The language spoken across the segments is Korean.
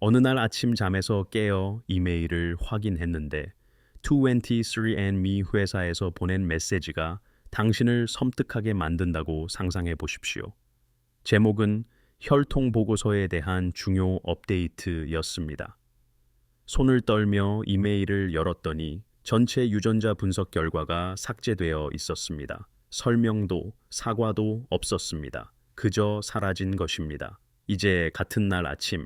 어느 날 아침 잠에서 깨어 이메일을 확인했는데 23andMe 회사에서 보낸 메시지가 당신을 섬뜩하게 만든다고 상상해 보십시오. 제목은 혈통 보고서에 대한 중요 업데이트였습니다. 손을 떨며 이메일을 열었더니 전체 유전자 분석 결과가 삭제되어 있었습니다. 설명도 사과도 없었습니다. 그저 사라진 것입니다. 이제 같은 날 아침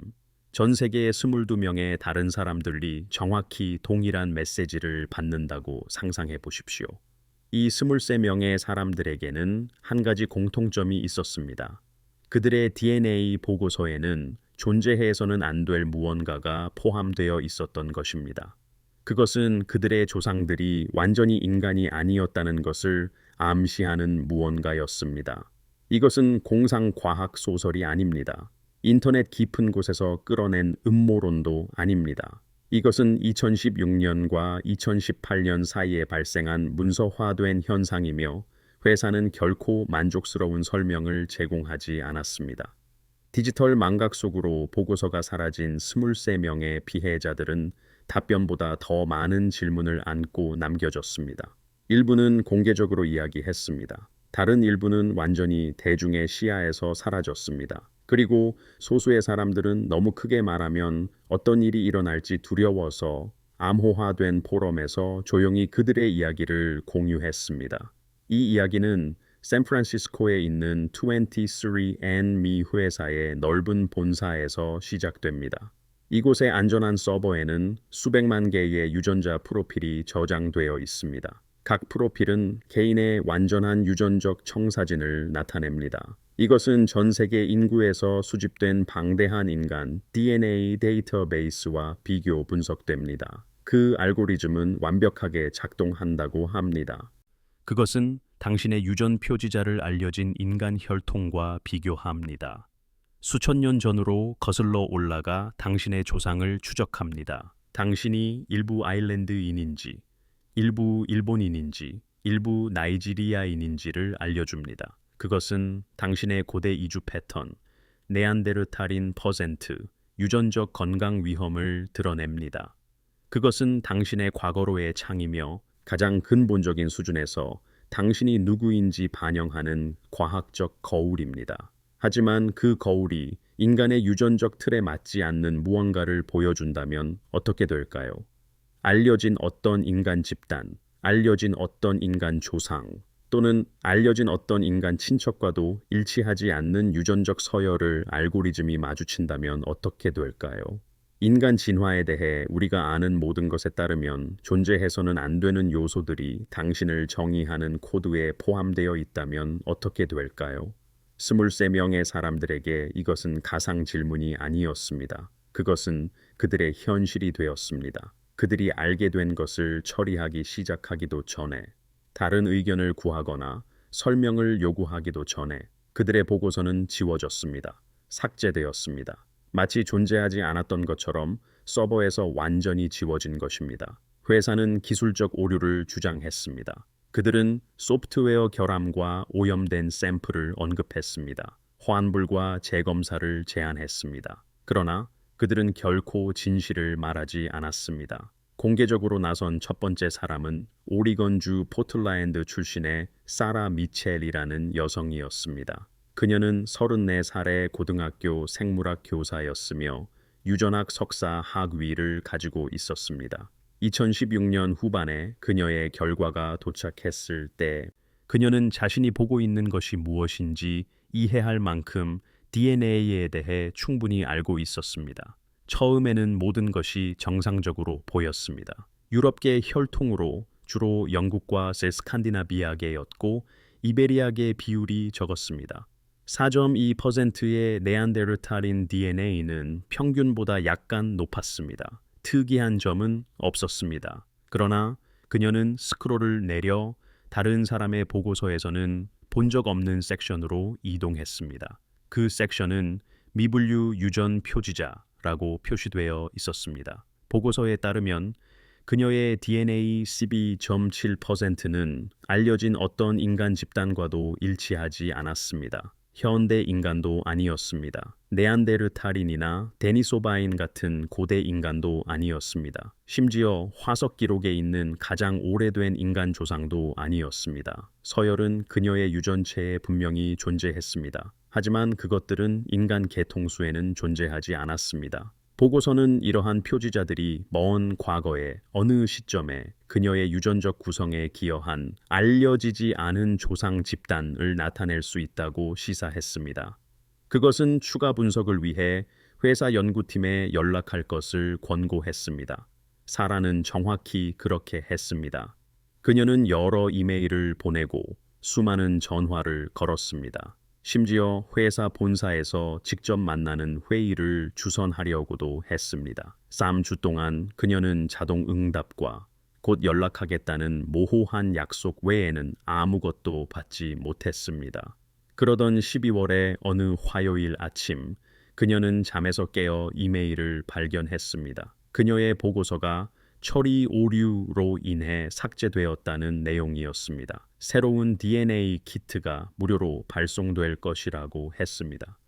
전 세계의 22명의 다른 사람들이 정확히 동일한 메시지를 받는다고 상상해 보십시오. 이 23명의 사람들에게는 한 가지 공통점이 있었습니다. 그들의 DNA 보고서에는 존재해서는 안 될 무언가가 포함되어 있었던 것입니다. 그것은 그들의 조상들이 완전히 인간이 아니었다는 것을 암시하는 무언가였습니다. 이것은 공상과학 소설이 아닙니다. 인터넷 깊은 곳에서 끌어낸 음모론도 아닙니다. 이것은 2016년과 2018년 사이에 발생한 문서화된 현상이며 회사는 결코 만족스러운 설명을 제공하지 않았습니다. 디지털 망각 속으로 보고서가 사라진 23명의 피해자들은 답변보다 더 많은 질문을 안고 남겨졌습니다. 일부는 공개적으로 이야기했습니다. 다른 일부는 완전히 대중의 시야에서 사라졌습니다. 그리고 소수의 사람들은 너무 크게 말하면 어떤 일이 일어날지 두려워서 암호화된 포럼에서 조용히 그들의 이야기를 공유했습니다. 이 이야기는 샌프란시스코에 있는 23andMe 회사의 넓은 본사에서 시작됩니다. 이곳의 안전한 서버에는 수백만 개의 유전자 프로필이 저장되어 있습니다. 각 프로필은 개인의 완전한 유전적 청사진을 나타냅니다. 이것은 전 세계 인구에서 수집된 방대한 인간 DNA 데이터베이스와 비교 분석됩니다. 그 알고리즘은 완벽하게 작동한다고 합니다. 그것은 당신의 유전 표지자를 알려진 인간 혈통과 비교합니다. 수천 년 전으로 거슬러 올라가 당신의 조상을 추적합니다. 당신이 일부 아일랜드인인지, 일부 일본인인지, 일부 나이지리아인인지를 알려줍니다. 그것은 당신의 고대 이주 패턴, 네안데르탈인 퍼센트, 유전적 건강 위험을 드러냅니다. 그것은 당신의 과거로의 창이며 가장 근본적인 수준에서 당신이 누구인지 반영하는 과학적 거울입니다. 하지만 그 거울이 인간의 유전적 틀에 맞지 않는 무언가를 보여준다면 어떻게 될까요? 알려진 어떤 인간 집단, 알려진 어떤 인간 조상, 또는 알려진 어떤 인간 친척과도 일치하지 않는 유전적 서열을 알고리즘이 마주친다면 어떻게 될까요? 인간 진화에 대해 우리가 아는 모든 것에 따르면 존재해서는 안 되는 요소들이 당신을 정의하는 코드에 포함되어 있다면 어떻게 될까요? 23명의 사람들에게 이것은 가상 질문이 아니었습니다. 그것은 그들의 현실이 되었습니다. 그들이 알게 된 것을 처리하기 시작하기도 전에, 다른 의견을 구하거나 설명을 요구하기도 전에 그들의 보고서는 지워졌습니다. 삭제되었습니다. 마치 존재하지 않았던 것처럼 서버에서 완전히 지워진 것입니다. 회사는 기술적 오류를 주장했습니다. 그들은 소프트웨어 결함과 오염된 샘플을 언급했습니다. 환불과 재검사를 제안했습니다. 그러나 그들은 결코 진실을 말하지 않았습니다. 공개적으로 나선 첫 번째 사람은 오리건주 포틀랜드 출신의 사라 미첼이라는 여성이었습니다. 그녀는 34살의 고등학교 생물학 교사였으며 유전학 석사 학위를 가지고 있었습니다. 2016년 후반에 그녀의 결과가 도착했을 때 그녀는 자신이 보고 있는 것이 무엇인지 이해할 만큼 DNA에 대해 충분히 알고 있었습니다. 처음에는 모든 것이 정상적으로 보였습니다. 유럽계 혈통으로 주로 영국과 스칸디나비아계였고 이베리아계 비율이 적었습니다. 4.2%의 네안데르탈인 DNA는 평균보다 약간 높았습니다. 특이한 점은 없었습니다. 그러나 그녀는 스크롤을 내려 다른 사람의 보고서에서는 본 적 없는 섹션으로 이동했습니다. 그 섹션은 미분류 유전 표지자라고 표시되어 있었습니다. 보고서에 따르면 그녀의 DNA 12.7%는 알려진 어떤 인간 집단과도 일치하지 않았습니다. 현대 인간도 아니었습니다. 네안데르탈인이나 데니소바인 같은 고대 인간도 아니었습니다. 심지어 화석 기록에 있는 가장 오래된 인간 조상도 아니었습니다. 서열은 그녀의 유전체에 분명히 존재했습니다. 하지만 그것들은 인간 계통수에는 존재하지 않았습니다. 보고서는 이러한 표지자들이 먼 과거의 어느 시점에 그녀의 유전적 구성에 기여한 알려지지 않은 조상 집단을 나타낼 수 있다고 시사했습니다. 그것은 추가 분석을 위해 회사 연구팀에 연락할 것을 권고했습니다. 사라는 정확히 그렇게 했습니다. 그녀는 여러 이메일을 보내고 수많은 전화를 걸었습니다. 심지어 회사 본사에서 직접 만나는 회의를 주선하려고도 했습니다. 3주 동안 그녀는 자동 응답과 곧 연락하겠다는 모호한 약속 외에는 아무것도 받지 못했습니다. 그러던 12월의 어느 화요일 아침, 그녀는 잠에서 깨어 이메일을 발견했습니다. 그녀의 보고서가 처리 오류로 인해 삭제되었다는 내용이었습니다. 새로운 DNA 키트가 무료로 발송될 것이라고 했습니다.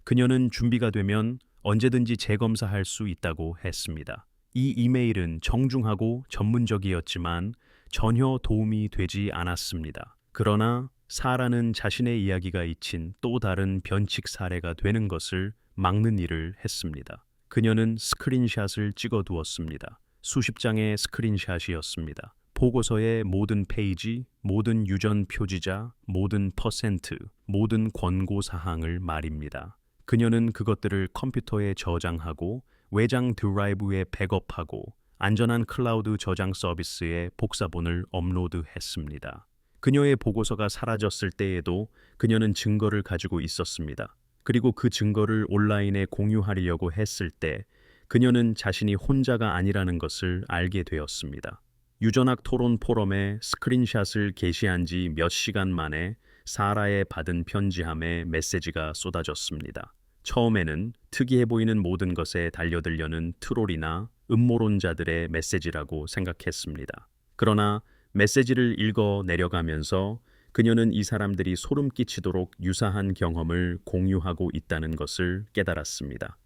그녀는 준비가 되면 언제든지 재검사할 수 있다고 했습니다. 이 이메일은 정중하고 전문적이었지만 전혀 도움이 되지 않았습니다. 그러나 사라는 자신의 이야기가 잊힌 또 다른 변칙 사례가 되는 것을 막는 일을 했습니다. 그녀는 스크린샷을 찍어두었습니다. 수십 장의 스크린샷이었습니다. 보고서의 모든 페이지, 모든 유전 표지자, 모든 퍼센트, 모든 권고 사항을 말입니다. 그녀는 그것들을 컴퓨터에 저장하고 외장 드라이브에 백업하고 안전한 클라우드 저장 서비스에 복사본을 업로드했습니다. 그녀의 보고서가 사라졌을 때에도 그녀는 증거를 가지고 있었습니다. 그리고 그 증거를 온라인에 공유하려고 했을 때 그녀는 자신이 혼자가 아니라는 것을 알게 되었습니다. 유전학 토론 포럼에 스크린샷을 게시한 지 몇 시간 만에 사라의 받은 편지함에 메시지가 쏟아졌습니다. 처음에는 특이해 보이는 모든 것에 달려들려는 트롤이나 음모론자들의 메시지라고 생각했습니다. 그러나 메시지를 읽어 내려가면서 그녀는 이 사람들이 소름 끼치도록 유사한 경험을 공유하고 있다는 것을 깨달았습니다.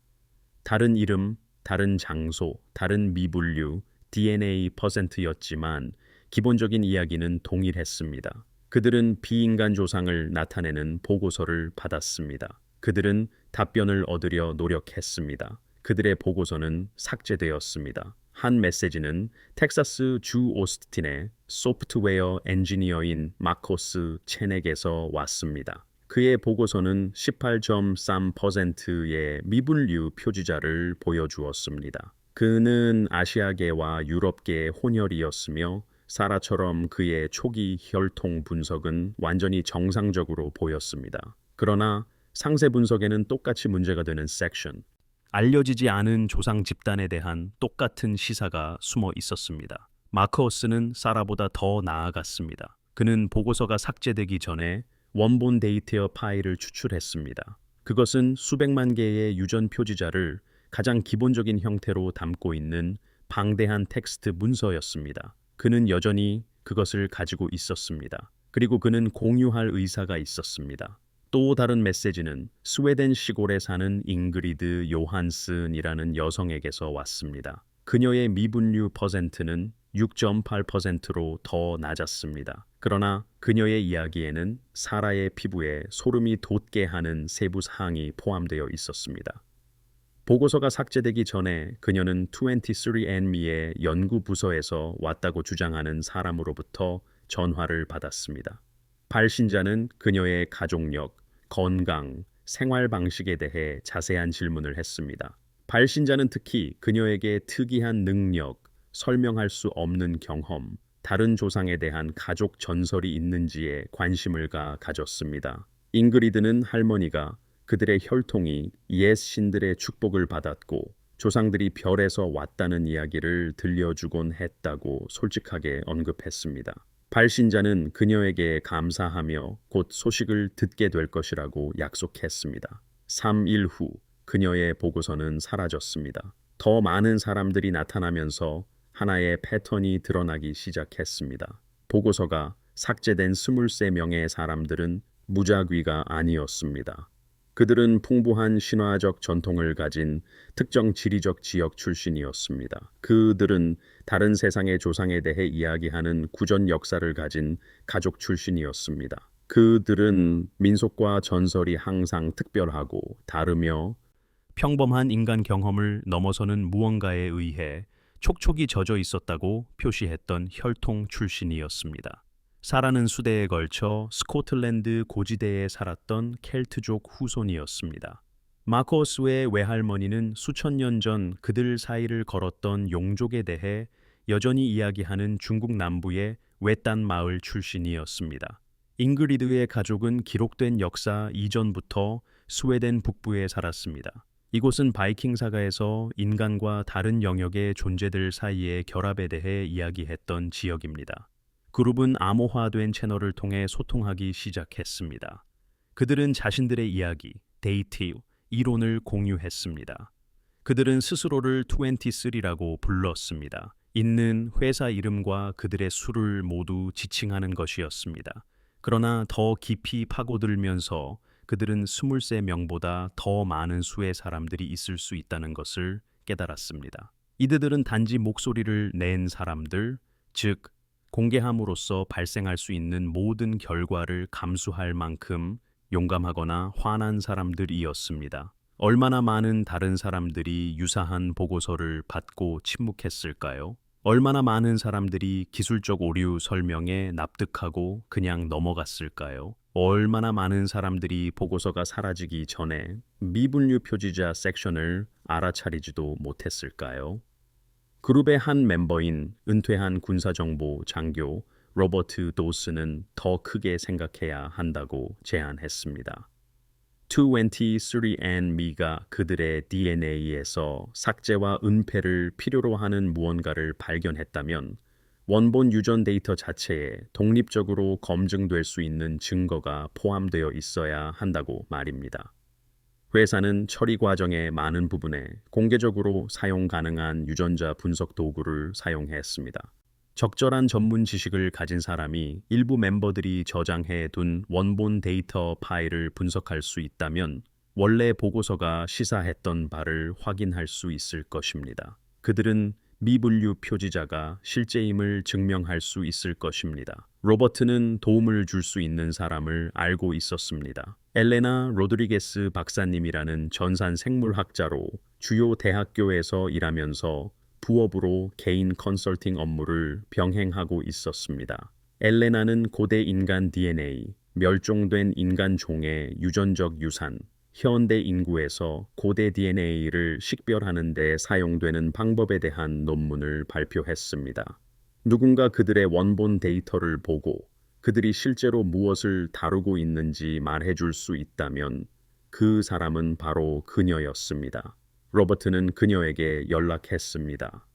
다른 이름, 다른 장소, 다른 미분류, DNA 퍼센트였지만 기본적인 이야기는 동일했습니다. 그들은 비인간 조상을 나타내는 보고서를 받았습니다. 그들은 답변을 얻으려 노력했습니다. 그들의 보고서는 삭제되었습니다. 한 메시지는 텍사스 주 오스틴의 소프트웨어 엔지니어인 마코스 첸에게서 왔습니다. 그의 보고서는 18.3%의 미분류 표지자를 보여주었습니다. 그는 아시아계와 유럽계의 혼혈이었으며 사라처럼 그의 초기 혈통 분석은 완전히 정상적으로 보였습니다. 그러나 상세 분석에는 똑같이 문제가 되는 섹션, 알려지지 않은 조상 집단에 대한 똑같은 시사가 숨어 있었습니다. 마커스는 사라보다 더 나아갔습니다. 그는 보고서가 삭제되기 전에 원본 데이터 파일을 추출했습니다. 그것은 수백만 개의 유전 표지자를 가장 기본적인 형태로 담고 있는 방대한 텍스트 문서였습니다. 그는 여전히 그것을 가지고 있었습니다. 그리고 그는 공유할 의사가 있었습니다. 또 다른 메시지는 스웨덴 시골에 사는 잉그리드 요한슨이라는 여성에게서 왔습니다. 그녀의 미분류 퍼센트는 6.8%로 더 낮았습니다. 그러나 그녀의 이야기에는 사라의 피부에 소름이 돋게 하는 세부 사항이 포함되어 있었습니다. 보고서가 삭제되기 전에 그녀는 23andMe의 연구 부서에서 왔다고 주장하는 사람으로부터 전화를 받았습니다. 발신자는 그녀의 가족력, 건강, 생활 방식에 대해 자세한 질문을 했습니다. 발신자는 특히 그녀에게 특이한 능력, 설명할 수 없는 경험, 다른 조상에 대한 가족 전설이 있는지에 관심을 가졌습니다. 잉그리드는 할머니가 그들의 혈통이 옛 신들의 축복을 받았고 조상들이 별에서 왔다는 이야기를 들려주곤 했다고 솔직하게 언급했습니다. 발신자는 그녀에게 감사하며 곧 소식을 듣게 될 것이라고 약속했습니다. 3일 후 그녀의 보고서는 사라졌습니다. 더 많은 사람들이 나타나면서 하나의 패턴이 드러나기 시작했습니다. 보고서가 삭제된 23명의 사람들은 무작위가 아니었습니다. 그들은 풍부한 신화적 전통을 가진 특정 지리적 지역 출신이었습니다. 그들은 다른 세상의 조상에 대해 이야기하는 구전 역사를 가진 가족 출신이었습니다. 그들은 민속과 전설이 항상 특별하고 다르며 평범한 인간 경험을 넘어서는 무언가에 의해 촉촉이 젖어 있었다고 표시했던 혈통 출신이었습니다. 사라는 수대에 걸쳐 스코틀랜드 고지대에 살았던 켈트족 후손이었습니다. 마커스의 외할머니는 수천 년 전 그들 사이를 걸었던 용족에 대해 여전히 이야기하는 중국 남부의 외딴 마을 출신이었습니다. 잉그리드의 가족은 기록된 역사 이전부터 스웨덴 북부에 살았습니다. 이곳은 바이킹 사가에서 인간과 다른 영역의 존재들 사이의 결합에 대해 이야기했던 지역입니다. 그룹은 암호화된 채널을 통해 소통하기 시작했습니다. 그들은 자신들의 이야기, 데이트, 이론을 공유했습니다. 그들은 스스로를 23라고 불렀습니다. 있는 회사 이름과 그들의 수를 모두 지칭하는 것이었습니다. 그러나 더 깊이 파고들면서 그들은 23명보다 더 많은 수의 사람들이 있을 수 있다는 것을 깨달았습니다. 이들은 단지 목소리를 낸 사람들, 즉 공개함으로써 발생할 수 있는 모든 결과를 감수할 만큼 용감하거나 환한 사람들이었습니다. 얼마나 많은 다른 사람들이 유사한 보고서를 받고 침묵했을까요? 얼마나 많은 사람들이 기술적 오류 설명에 납득하고 그냥 넘어갔을까요? 얼마나 많은 사람들이 보고서가 사라지기 전에 미분류 표지자 섹션을 알아차리지도 못했을까요? 그룹의 한 멤버인 은퇴한 군사정보 장교 로버트 도스는 더 크게 생각해야 한다고 제안했습니다. 23andme가 그들의 DNA에서 삭제와 은폐를 필요로 하는 무언가를 발견했다면 원본 유전 데이터 자체에 독립적으로 검증될 수 있는 증거가 포함되어 있어야 한다고 말입니다. 회사는 처리 과정의 많은 부분에 공개적으로 사용 가능한 유전자 분석 도구를 사용했습니다. 적절한 전문 지식을 가진 사람이 일부 멤버들이 저장해 둔 원본 데이터 파일을 분석할 수 있다면 원래 보고서가 시사했던 바를 확인할 수 있을 것입니다. 그들은 미분류 표지자가 실제임을 증명할 수 있을 것입니다. 로버트는 도움을 줄 수 있는 사람을 알고 있었습니다. 엘레나 로드리게스 박사님이라는 전산 생물학자로 주요 대학교에서 일하면서 부업으로 개인 컨설팅 업무를 병행하고 있었습니다. 엘레나는 고대 인간 DNA, 멸종된 인간 종의 유전적 유산, 현대 인구에서 고대 DNA를 식별하는 데 사용되는 방법에 대한 논문을 발표했습니다. 누군가 그들의 원본 데이터를 보고 그들이 실제로 무엇을 다루고 있는지 말해줄 수 있다면 그 사람은 바로 그녀였습니다. 로버트는 그녀에게 연락했습니다.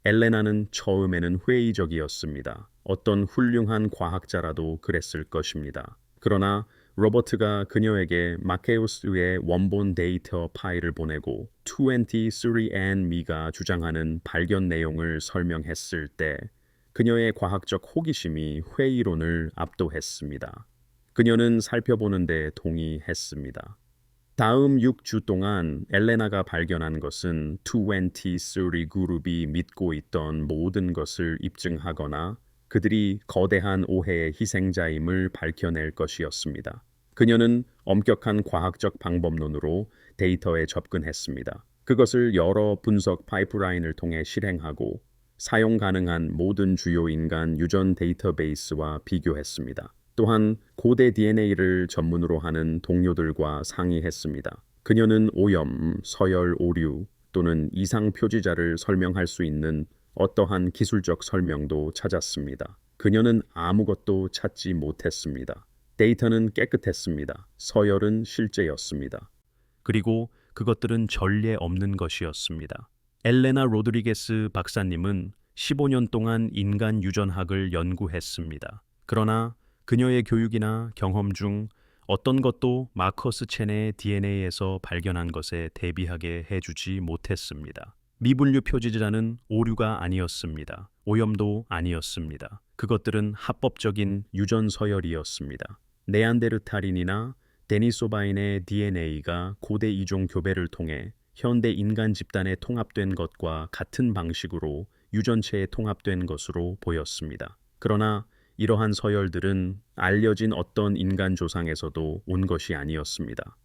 엘레나는 처음에는 회의적이었습니다. 어떤 훌륭한 과학자라도 그랬을 것입니다. 그러나 로버트가 그녀에게 마케우스의 원본 데이터 파일을 보내고 23andme가 주장하는 발견 내용을 설명했을 때 그녀의 과학적 호기심이 회의론을 압도했습니다. 그녀는 살펴보는데 동의했습니다. 다음 6주 동안 엘레나가 발견한 것은 23 그룹이 믿고 있던 모든 것을 입증하거나 그들이 거대한 오해의 희생자임을 밝혀낼 것이었습니다. 그녀는 엄격한 과학적 방법론으로 데이터에 접근했습니다. 그것을 여러 분석 파이프라인을 통해 실행하고 사용 가능한 모든 주요 인간 유전 데이터베이스와 비교했습니다. 또한 고대 DNA를 전문으로 하는 동료들과 상의했습니다. 그녀는 오염, 서열 오류 또는 이상 표지자를 설명할 수 있는 어떠한 기술적 설명도 찾았습니다. 그녀는 아무것도 찾지 못했습니다. 데이터는 깨끗했습니다. 서열은 실제였습니다. 그리고 그것들은 전례 없는 것이었습니다. 엘레나 로드리게스 박사님은 15년 동안 인간 유전학을 연구했습니다. 그러나 그녀의 교육이나 경험 중 어떤 것도 마커스 첸의 DNA에서 발견한 것에 대비하게 해주지 못했습니다. 미분류 표지자는 오류가 아니었습니다. 오염도 아니었습니다. 그것들은 합법적인 유전 서열이었습니다. 네안데르탈인이나 데니소바인의 DNA가 고대 이종 교배를 통해 현대 인간 집단에 통합된 것과 같은 방식으로 유전체에 통합된 것으로 보였습니다. 그러나 이러한 서열들은 알려진 어떤 인간 조상에서도 온 것이 아니었습니다.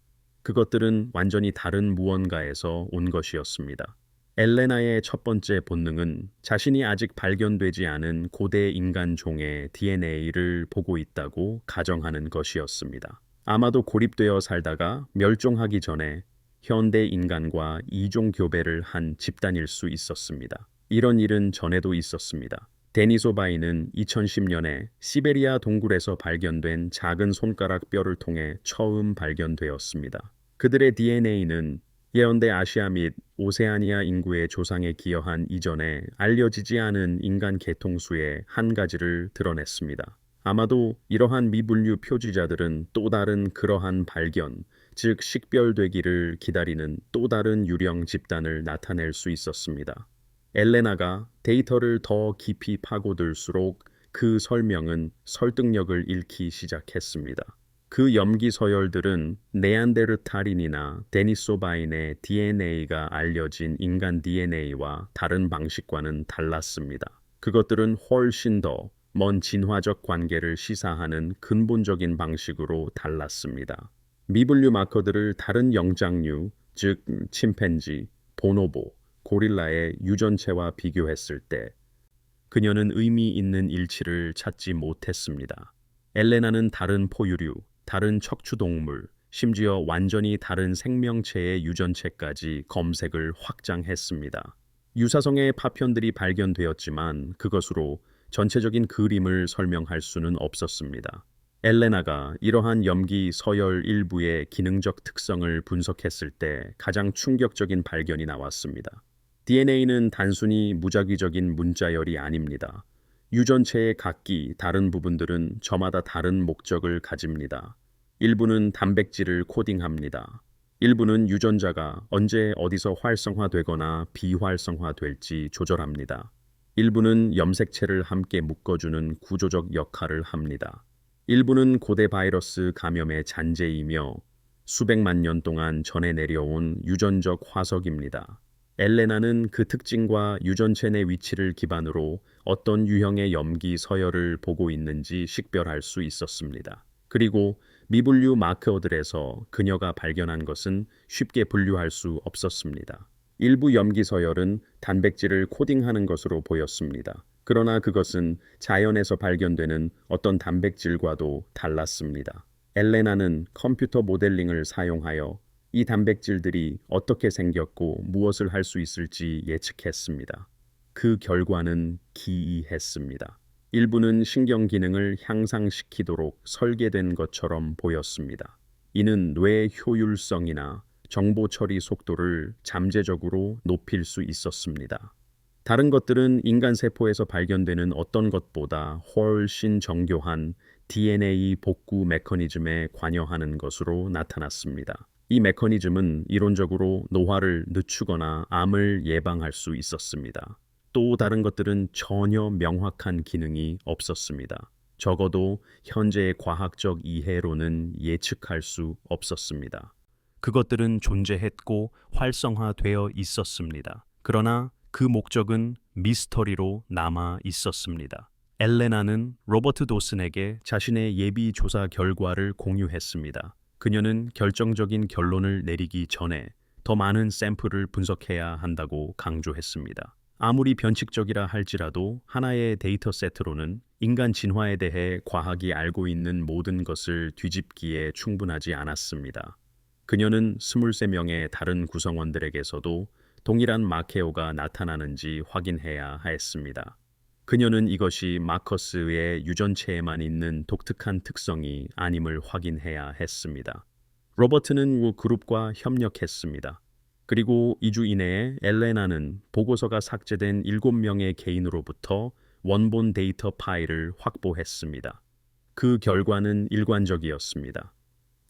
그것들은 완전히 다른 무언가에서 온 것이었습니다. 엘레나의 첫 번째 본능은 자신이 아직 발견되지 않은 고대 인간 종의 DNA를 보고 있다고 가정하는 것이었습니다. 아마도 고립되어 살다가 멸종하기 전에 현대 인간과 이종 교배를 한 집단일 수 있었습니다. 이런 일은 전에도 있었습니다. 데니소바이는 2010년에 시베리아 동굴에서 발견된 작은 손가락 뼈를 통해 처음 발견되었습니다. 그들의 DNA는 예언대 아시아 및 오세아니아 인구의 조상에 기여한 이전에 알려지지 않은 인간 계통수의 한 가지를 드러냈습니다. 아마도 이러한 미분류 표지자들은 또 다른 그러한 발견, 즉 식별되기를 기다리는 또 다른 유령 집단을 나타낼 수 있었습니다. 엘레나가 데이터를 더 깊이 파고들수록 그 설명은 설득력을 잃기 시작했습니다. 그 염기 서열들은 네안데르탈인이나 데니소바인의 DNA가 알려진 인간 DNA와 다른 방식과는 달랐습니다. 그것들은 훨씬 더 먼 진화적 관계를 시사하는 근본적인 방식으로 달랐습니다. 미분류 마커들을 다른 영장류, 즉 침팬지, 보노보, 고릴라의 유전체와 비교했을 때 그녀는 의미 있는 일치를 찾지 못했습니다. 엘레나는 다른 포유류, 다른 척추동물, 심지어 완전히 다른 생명체의 유전체까지 검색을 확장했습니다. 유사성의 파편들이 발견되었지만 그것으로 전체적인 그림을 설명할 수는 없었습니다. 엘레나가 이러한 염기 서열 일부의 기능적 특성을 분석했을 때 가장 충격적인 발견이 나왔습니다. DNA는 단순히 무작위적인 문자열이 아닙니다. 유전체의 각기 다른 부분들은 저마다 다른 목적을 가집니다. 일부는 단백질을 코딩합니다. 일부는 유전자가 언제 어디서 활성화되거나 비활성화될지 조절합니다. 일부는 염색체를 함께 묶어주는 구조적 역할을 합니다. 일부는 고대 바이러스 감염의 잔재이며 수백만 년 동안 전해 내려온 유전적 화석입니다. 엘레나는 그 특징과 유전체 내 위치를 기반으로 어떤 유형의 염기 서열을 보고 있는지 식별할 수 있었습니다. 그리고 미분류 마커들에서 그녀가 발견한 것은 쉽게 분류할 수 없었습니다. 일부 염기 서열은 단백질을 코딩하는 것으로 보였습니다. 그러나 그것은 자연에서 발견되는 어떤 단백질과도 달랐습니다. 엘레나는 컴퓨터 모델링을 사용하여 이 단백질들이 어떻게 생겼고 무엇을 할 수 있을지 예측했습니다. 그 결과는 기이했습니다. 일부는 신경 기능을 향상시키도록 설계된 것처럼 보였습니다. 이는 뇌 효율성이나 정보 처리 속도를 잠재적으로 높일 수 있었습니다. 다른 것들은 인간 세포에서 발견되는 어떤 것보다 훨씬 정교한 DNA 복구 메커니즘에 관여하는 것으로 나타났습니다. 이 메커니즘은 이론적으로 노화를 늦추거나 암을 예방할 수 있었습니다. 또 다른 것들은 전혀 명확한 기능이 없었습니다. 적어도 현재의 과학적 이해로는 예측할 수 없었습니다. 그것들은 존재했고 활성화되어 있었습니다. 그러나 그 목적은 미스터리로 남아 있었습니다. 엘레나는 로버트 도슨에게 자신의 예비 조사 결과를 공유했습니다. 그녀는 결정적인 결론을 내리기 전에 더 많은 샘플을 분석해야 한다고 강조했습니다. 아무리 변칙적이라 할지라도 하나의 데이터 세트로는 인간 진화에 대해 과학이 알고 있는 모든 것을 뒤집기에 충분하지 않았습니다. 그녀는 23명의 다른 구성원들에게서도 동일한 마케오가 나타나는지 확인해야 했습니다. 그녀는 이것이 마커스의 유전체에만 있는 독특한 특성이 아님을 확인해야 했습니다. 로버트는 그룹과 협력했습니다. 그리고 2주 이내에 엘레나는 보고서가 삭제된 7명의 개인으로부터 원본 데이터 파일을 확보했습니다. 그 결과는 일관적이었습니다.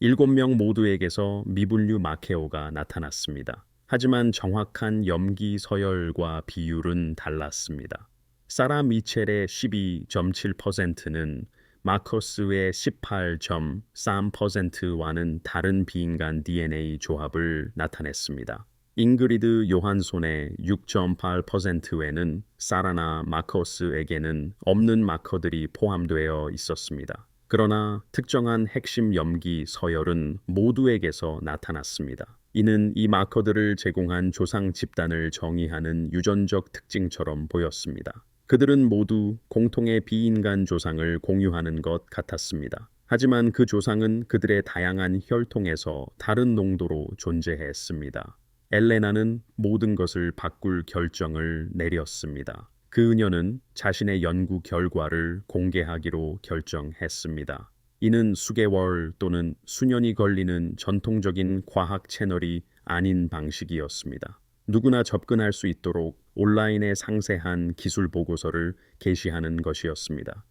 7명 모두에게서 미분류 마케오가 나타났습니다. 하지만 정확한 염기 서열과 비율은 달랐습니다. 사라 미첼의 12.7%는 마커스의 18.3%와는 다른 비인간 DNA 조합을 나타냈습니다. 잉그리드 요한손의 6.8%에는 사라나 마커스에게는 없는 마커들이 포함되어 있었습니다. 그러나 특정한 핵심 염기 서열은 모두에게서 나타났습니다. 이는 이 마커들을 제공한 조상 집단을 정의하는 유전적 특징처럼 보였습니다. 그들은 모두 공통의 비인간 조상을 공유하는 것 같았습니다. 하지만 그 조상은 그들의 다양한 혈통에서 다른 농도로 존재했습니다. 엘레나는 모든 것을 바꿀 결정을 내렸습니다. 그녀는 자신의 연구 결과를 공개하기로 결정했습니다. 이는 수개월 또는 수년이 걸리는 전통적인 과학 채널이 아닌 방식이었습니다. 누구나 접근할 수 있도록 온라인에 상세한 기술 보고서를 게시하는 것이었습니다.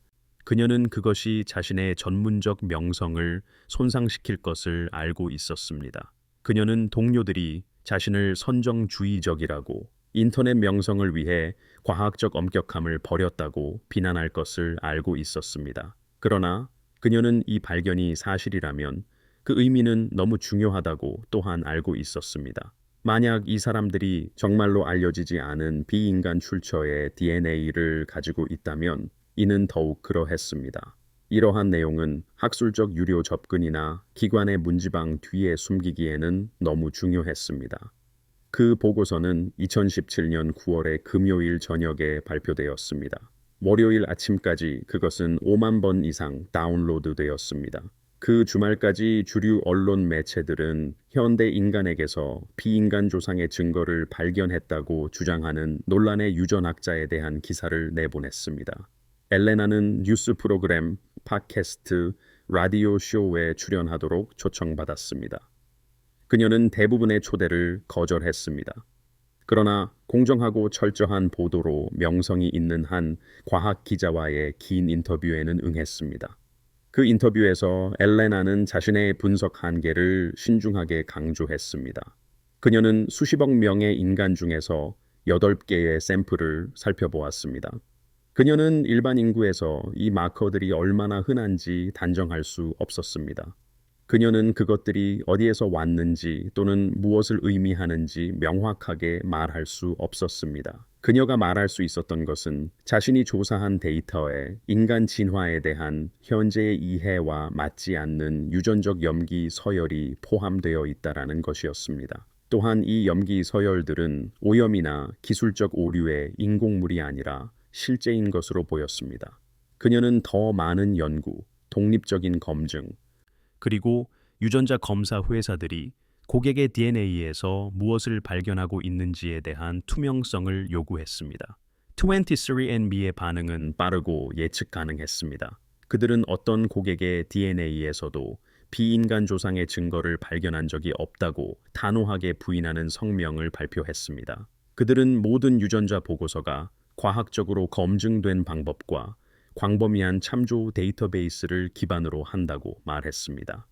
그녀는 그것이 자신의 전문적 명성을 손상시킬 것을 알고 있었습니다. 그녀는 동료들이 자신을 선정주의적이라고 인터넷 명성을 위해 과학적 엄격함을 버렸다고 비난할 것을 알고 있었습니다. 그러나 그녀는 이 발견이 사실이라면 그 의미는 너무 중요하다고 또한 알고 있었습니다. 만약 이 사람들이 정말로 알려지지 않은 비인간 출처의 DNA를 가지고 있다면 이는 더욱 그러했습니다. 이러한 내용은 학술적 유료 접근이나 기관의 문지방 뒤에 숨기기에는 너무 중요했습니다. 그 보고서는 2017년 9월의 금요일 저녁에 발표되었습니다. 월요일 아침까지 그것은 5만 번 이상 다운로드되었습니다. 그 주말까지 주류 언론 매체들은 현대 인간에게서 비인간 조상의 증거를 발견했다고 주장하는 논란의 유전학자에 대한 기사를 내보냈습니다. 엘레나는 뉴스 프로그램, 팟캐스트, 라디오 쇼에 출연하도록 초청받았습니다. 그녀는 대부분의 초대를 거절했습니다. 그러나 공정하고 철저한 보도로 명성이 있는 한 과학 기자와의 긴 인터뷰에는 응했습니다. 그 인터뷰에서 엘레나는 자신의 분석 한계를 신중하게 강조했습니다. 그녀는 수십억 명의 인간 중에서 8개의 샘플을 살펴보았습니다. 그녀는 일반 인구에서 이 마커들이 얼마나 흔한지 단정할 수 없었습니다. 그녀는 그것들이 어디에서 왔는지 또는 무엇을 의미하는지 명확하게 말할 수 없었습니다. 그녀가 말할 수 있었던 것은 자신이 조사한 데이터에 인간 진화에 대한 현재의 이해와 맞지 않는 유전적 염기 서열이 포함되어 있다는 것이었습니다. 또한 이 염기 서열들은 오염이나 기술적 오류의 인공물이 아니라 실제인 것으로 보였습니다. 그녀는 더 많은 연구, 독립적인 검증, 그리고 유전자 검사 회사들이 고객의 DNA에서 무엇을 발견하고 있는지에 대한 투명성을 요구했습니다. 23andMe의 반응은 빠르고 예측 가능했습니다. 그들은 어떤 고객의 DNA에서도 비인간 조상의 증거를 발견한 적이 없다고 단호하게 부인하는 성명을 발표했습니다. 그들은 모든 유전자 보고서가 과학적으로 검증된 방법과 광범위한 참조 데이터베이스를 기반으로 한다고 말했습니다.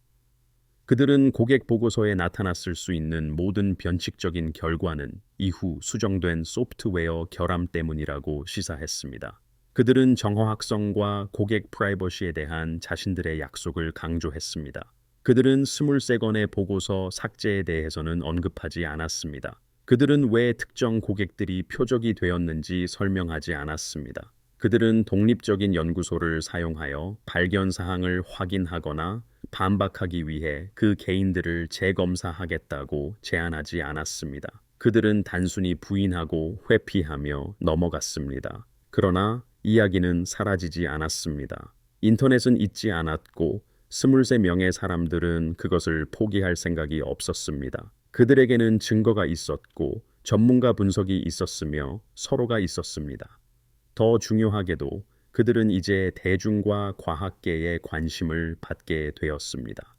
그들은 고객 보고서에 나타났을 수 있는 모든 변칙적인 결과는 이후 수정된 소프트웨어 결함 때문이라고 시사했습니다. 그들은 정확성과 고객 프라이버시에 대한 자신들의 약속을 강조했습니다. 그들은 23건의 보고서 삭제에 대해서는 언급하지 않았습니다. 그들은 왜 특정 고객들이 표적이 되었는지 설명하지 않았습니다. 그들은 독립적인 연구소를 사용하여 발견 사항을 확인하거나 반박하기 위해 그 개인들을 재검사하겠다고 제안하지 않았습니다. 그들은 단순히 부인하고 회피하며 넘어갔습니다. 그러나 이야기는 사라지지 않았습니다. 인터넷은 잊지 않았고 23명의 사람들은 그것을 포기할 생각이 없었습니다. 그들에게는 증거가 있었고 전문가 분석이 있었으며 서로가 있었습니다. 더 중요하게도 그들은 이제 대중과 과학계의 관심을 받게 되었습니다.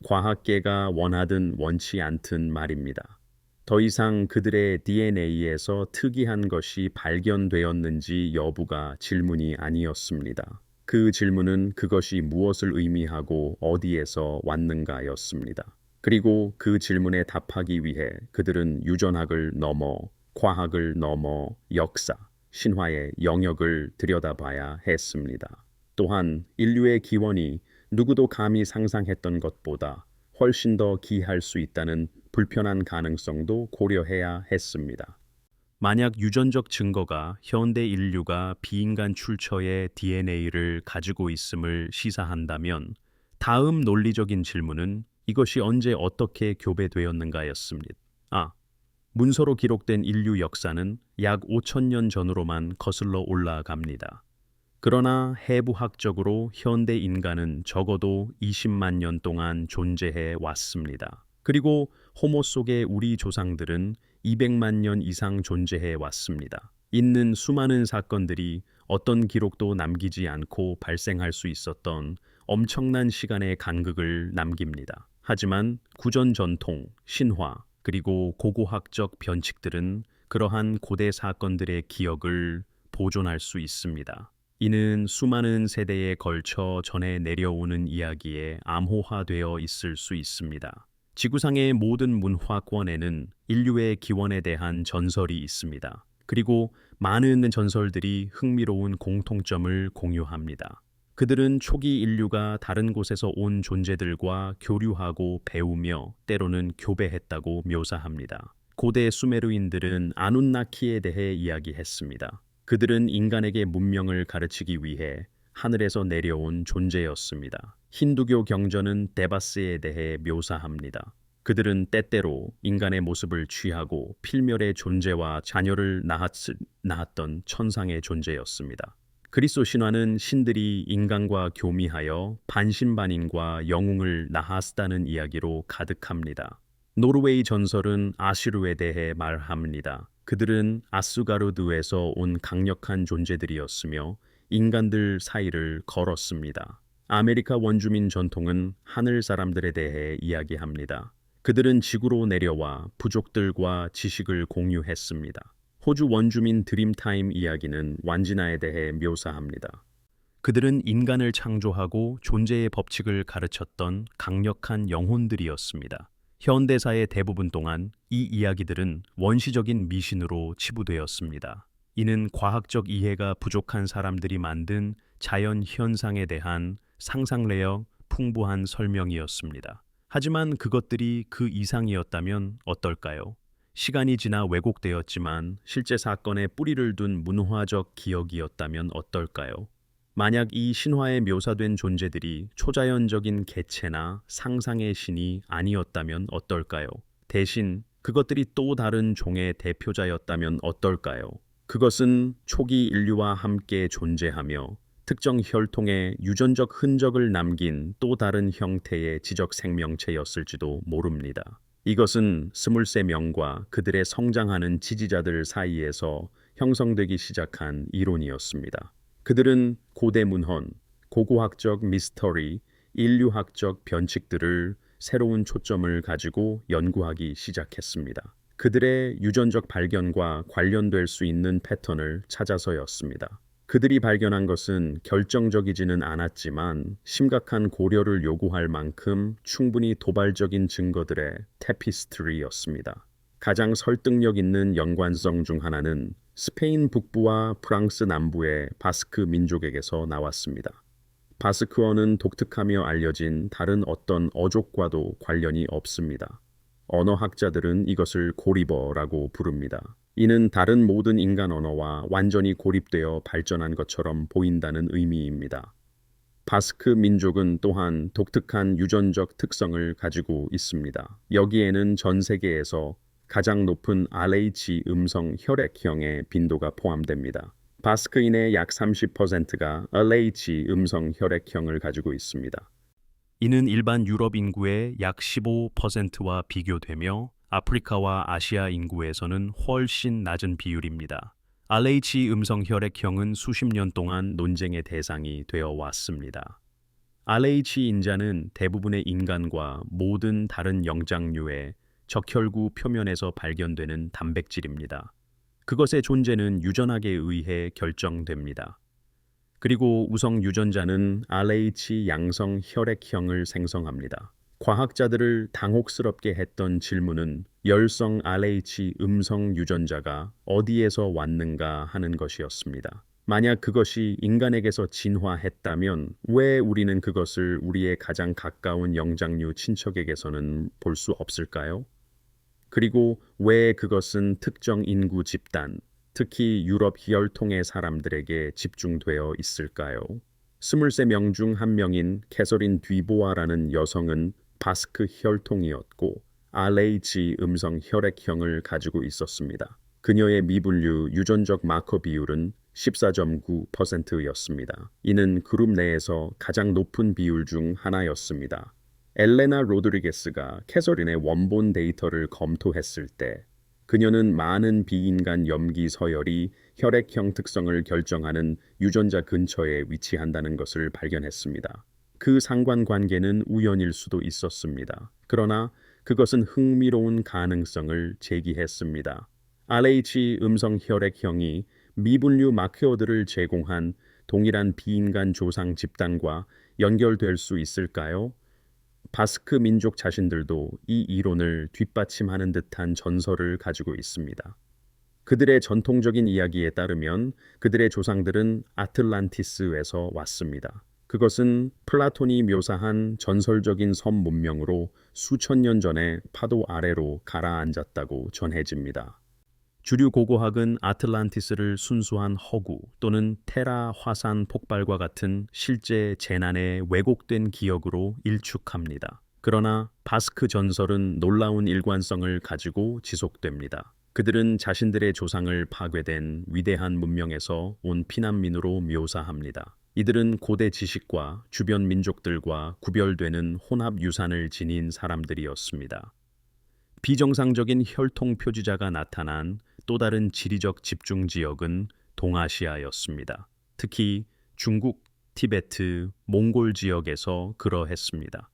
과학계가 원하든 원치 않든 말입니다. 더 이상 그들의 DNA에서 특이한 것이 발견되었는지 여부가 질문이 아니었습니다. 그 질문은 그것이 무엇을 의미하고 어디에서 왔는가였습니다. 그리고 그 질문에 답하기 위해 그들은 유전학을 넘어 과학을 넘어 역사, 신화의 영역을 들여다봐야 했습니다. 또한 인류의 기원이 누구도 감히 상상했던 것보다 훨씬 더 기할 수 있다는 불편한 가능성도 고려해야 했습니다. 만약 유전적 증거가 현대 인류가 비인간 출처의 DNA를 가지고 있음을 시사한다면 다음 논리적인 질문은 이것이 언제 어떻게 교배되었는가였습니다. 문서로 기록된 인류 역사는 약 5천년 전으로만 거슬러 올라갑니다. 그러나 해부학적으로 현대 인간은 적어도 20만 년 동안 존재해 왔습니다. 그리고 호모 속의 우리 조상들은 200만 년 이상 존재해 왔습니다. 있는 수많은 사건들이 어떤 기록도 남기지 않고 발생할 수 있었던 엄청난 시간의 간극을 남깁니다. 하지만 구전 전통, 신화, 그리고 고고학적 변칙들은 그러한 고대 사건들의 기억을 보존할 수 있습니다. 이는 수많은 세대에 걸쳐 전해 내려오는 이야기에 암호화되어 있을 수 있습니다. 지구상의 모든 문화권에는 인류의 기원에 대한 전설이 있습니다. 그리고 많은 전설들이 흥미로운 공통점을 공유합니다. 그들은 초기 인류가 다른 곳에서 온 존재들과 교류하고 배우며 때로는 교배했다고 묘사합니다. 고대 수메르인들은 아눈나키에 대해 이야기했습니다. 그들은 인간에게 문명을 가르치기 위해 하늘에서 내려온 존재였습니다. 힌두교 경전은 데바스에 대해 묘사합니다. 그들은 때때로 인간의 모습을 취하고 필멸의 존재와 자녀를 낳았던 천상의 존재였습니다. 그리스도 신화는 신들이 인간과 교미하여 반신반인과 영웅을 낳았다는 이야기로 가득합니다. 노르웨이 전설은 아시르에 대해 말합니다. 그들은 아스가르드에서 온 강력한 존재들이었으며 인간들 사이를 걸었습니다. 아메리카 원주민 전통은 하늘 사람들에 대해 이야기합니다. 그들은 지구로 내려와 부족들과 지식을 공유했습니다. 호주 원주민 드림타임 이야기는 완진아에 대해 묘사합니다. 그들은 인간을 창조하고 존재의 법칙을 가르쳤던 강력한 영혼들이었습니다. 현대사의 대부분 동안 이 이야기들은 원시적인 미신으로 치부되었습니다. 이는 과학적 이해가 부족한 사람들이 만든 자연 현상에 대한 상상력 풍부한 설명이었습니다. 하지만 그것들이 그 이상이었다면 어떨까요? 시간이 지나 왜곡되었지만 실제 사건에 뿌리를 둔 문화적 기억이었다면 어떨까요? 만약 이 신화에 묘사된 존재들이 초자연적인 개체나 상상의 신이 아니었다면 어떨까요? 대신 그것들이 또 다른 종의 대표자였다면 어떨까요? 그것은 초기 인류와 함께 존재하며 특정 혈통의 유전적 흔적을 남긴 또 다른 형태의 지적 생명체였을지도 모릅니다. 이것은 23명과 그들의 성장하는 지지자들 사이에서 형성되기 시작한 이론이었습니다. 그들은 고대 문헌, 고고학적 미스터리, 인류학적 변칙들을 새로운 초점을 가지고 연구하기 시작했습니다. 그들의 유전적 발견과 관련될 수 있는 패턴을 찾아서였습니다. 그들이 발견한 것은 결정적이지는 않았지만 심각한 고려를 요구할 만큼 충분히 도발적인 증거들의 테피스트리였습니다. 가장 설득력 있는 연관성 중 하나는 스페인 북부와 프랑스 남부의 바스크 민족에게서 나왔습니다. 바스크어는 독특하며 알려진 다른 어떤 어족과도 관련이 없습니다. 언어학자들은 이것을 고리버라고 부릅니다. 이는 다른 모든 인간 언어와 완전히 고립되어 발전한 것처럼 보인다는 의미입니다. 바스크 민족은 또한 독특한 유전적 특성을 가지고 있습니다. 여기에는 전 세계에서 가장 높은 RH 음성 혈액형의 빈도가 포함됩니다. 바스크인의 약 30%가 LH 음성 혈액형을 가지고 있습니다. 이는 일반 유럽 인구의 약 15%와 비교되며 아프리카와 아시아 인구에서는 훨씬 낮은 비율입니다. RH 음성 혈액형은 수십 년 동안 논쟁의 대상이 되어 왔습니다. RH 인자는 대부분의 인간과 모든 다른 영장류의 적혈구 표면에서 발견되는 단백질입니다. 그것의 존재는 유전학에 의해 결정됩니다. 그리고 우성 유전자는 RH 양성 혈액형을 생성합니다. 과학자들을 당혹스럽게 했던 질문은 열성 RH 음성 유전자가 어디에서 왔는가 하는 것이었습니다. 만약 그것이 인간에게서 진화했다면 왜 우리는 그것을 우리의 가장 가까운 영장류 친척에게서는 볼 수 없을까요? 그리고 왜 그것은 특정 인구 집단, 특히 유럽 혈통의 사람들에게 집중되어 있을까요? 23명 중 한 명인 캐서린 뒤보아라는 여성은 바스크 혈통이었고 RH 음성 혈액형을 가지고 있었습니다. 그녀의 미분류 유전적 마커 비율은 14.9%였습니다. 이는 그룹 내에서 가장 높은 비율 중 하나였습니다. 엘레나 로드리게스가 캐서린의 원본 데이터를 검토했을 때 그녀는 많은 비인간 염기 서열이 혈액형 특성을 결정하는 유전자 근처에 위치한다는 것을 발견했습니다. 그 상관관계는 우연일 수도 있었습니다. 그러나 그것은 흥미로운 가능성을 제기했습니다. RH 음성 혈액형이 미분류 마커들을 제공한 동일한 비인간 조상 집단과 연결될 수 있을까요? 바스크 민족 자신들도 이 이론을 뒷받침하는 듯한 전설을 가지고 있습니다. 그들의 전통적인 이야기에 따르면 그들의 조상들은 아틀란티스에서 왔습니다. 그것은 플라톤이 묘사한 전설적인 섬 문명으로 수천 년 전에 파도 아래로 가라앉았다고 전해집니다. 주류 고고학은 아틀란티스를 순수한 허구 또는 테라 화산 폭발과 같은 실제 재난의 왜곡된 기억으로 일축합니다. 그러나 바스크 전설은 놀라운 일관성을 가지고 지속됩니다. 그들은 자신들의 조상을 파괴된 위대한 문명에서 온 피난민으로 묘사합니다. 이들은 고대 지식과 주변 민족들과 구별되는 혼합 유산을 지닌 사람들이었습니다. 비정상적인 혈통 표지자가 나타난 또 다른 지리적 집중 지역은 동아시아였습니다. 특히 중국, 티베트, 몽골 지역에서 그러했습니다.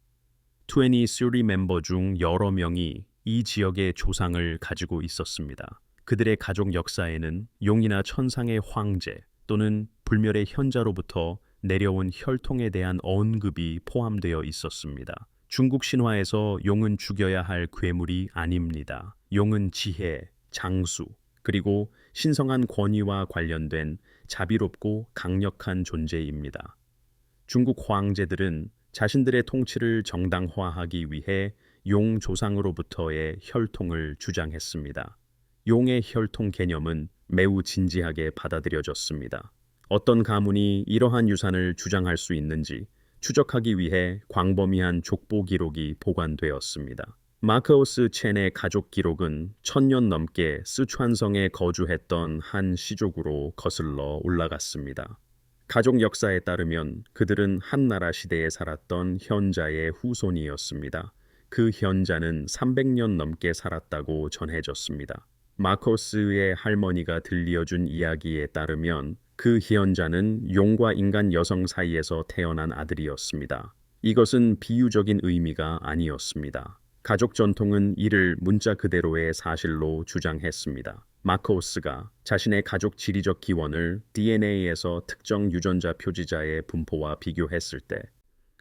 23 멤버 중 여러 명이 이 지역의 조상을 가지고 있었습니다. 그들의 가족 역사에는 용이나 천상의 황제 또는 불멸의 현자로부터 내려온 혈통에 대한 언급이 포함되어 있었습니다. 중국 신화에서 용은 죽여야 할 괴물이 아닙니다. 용은 지혜, 장수, 그리고 신성한 권위와 관련된 자비롭고 강력한 존재입니다. 중국 황제들은 자신들의 통치를 정당화하기 위해 용 조상으로부터의 혈통을 주장했습니다. 용의 혈통 개념은 매우 진지하게 받아들여졌습니다. 어떤 가문이 이러한 유산을 주장할 수 있는지 추적하기 위해 광범위한 족보 기록이 보관되었습니다. 마크오스 첸의 가족 기록은 1000년 넘게 스촨성에 거주했던 한 시족으로 거슬러 올라갔습니다. 가족 역사에 따르면 그들은 한나라 시대에 살았던 현자의 후손이었습니다. 그 현자는 300년 넘게 살았다고 전해졌습니다. 마코스의 할머니가 들려준 이야기에 따르면 그 현자는 용과 인간 여성 사이에서 태어난 아들이었습니다. 이것은 비유적인 의미가 아니었습니다. 가족 전통은 이를 문자 그대로의 사실로 주장했습니다. 마코스가 자신의 가족 지리적 기원을 DNA에서 특정 유전자 표지자의 분포와 비교했을 때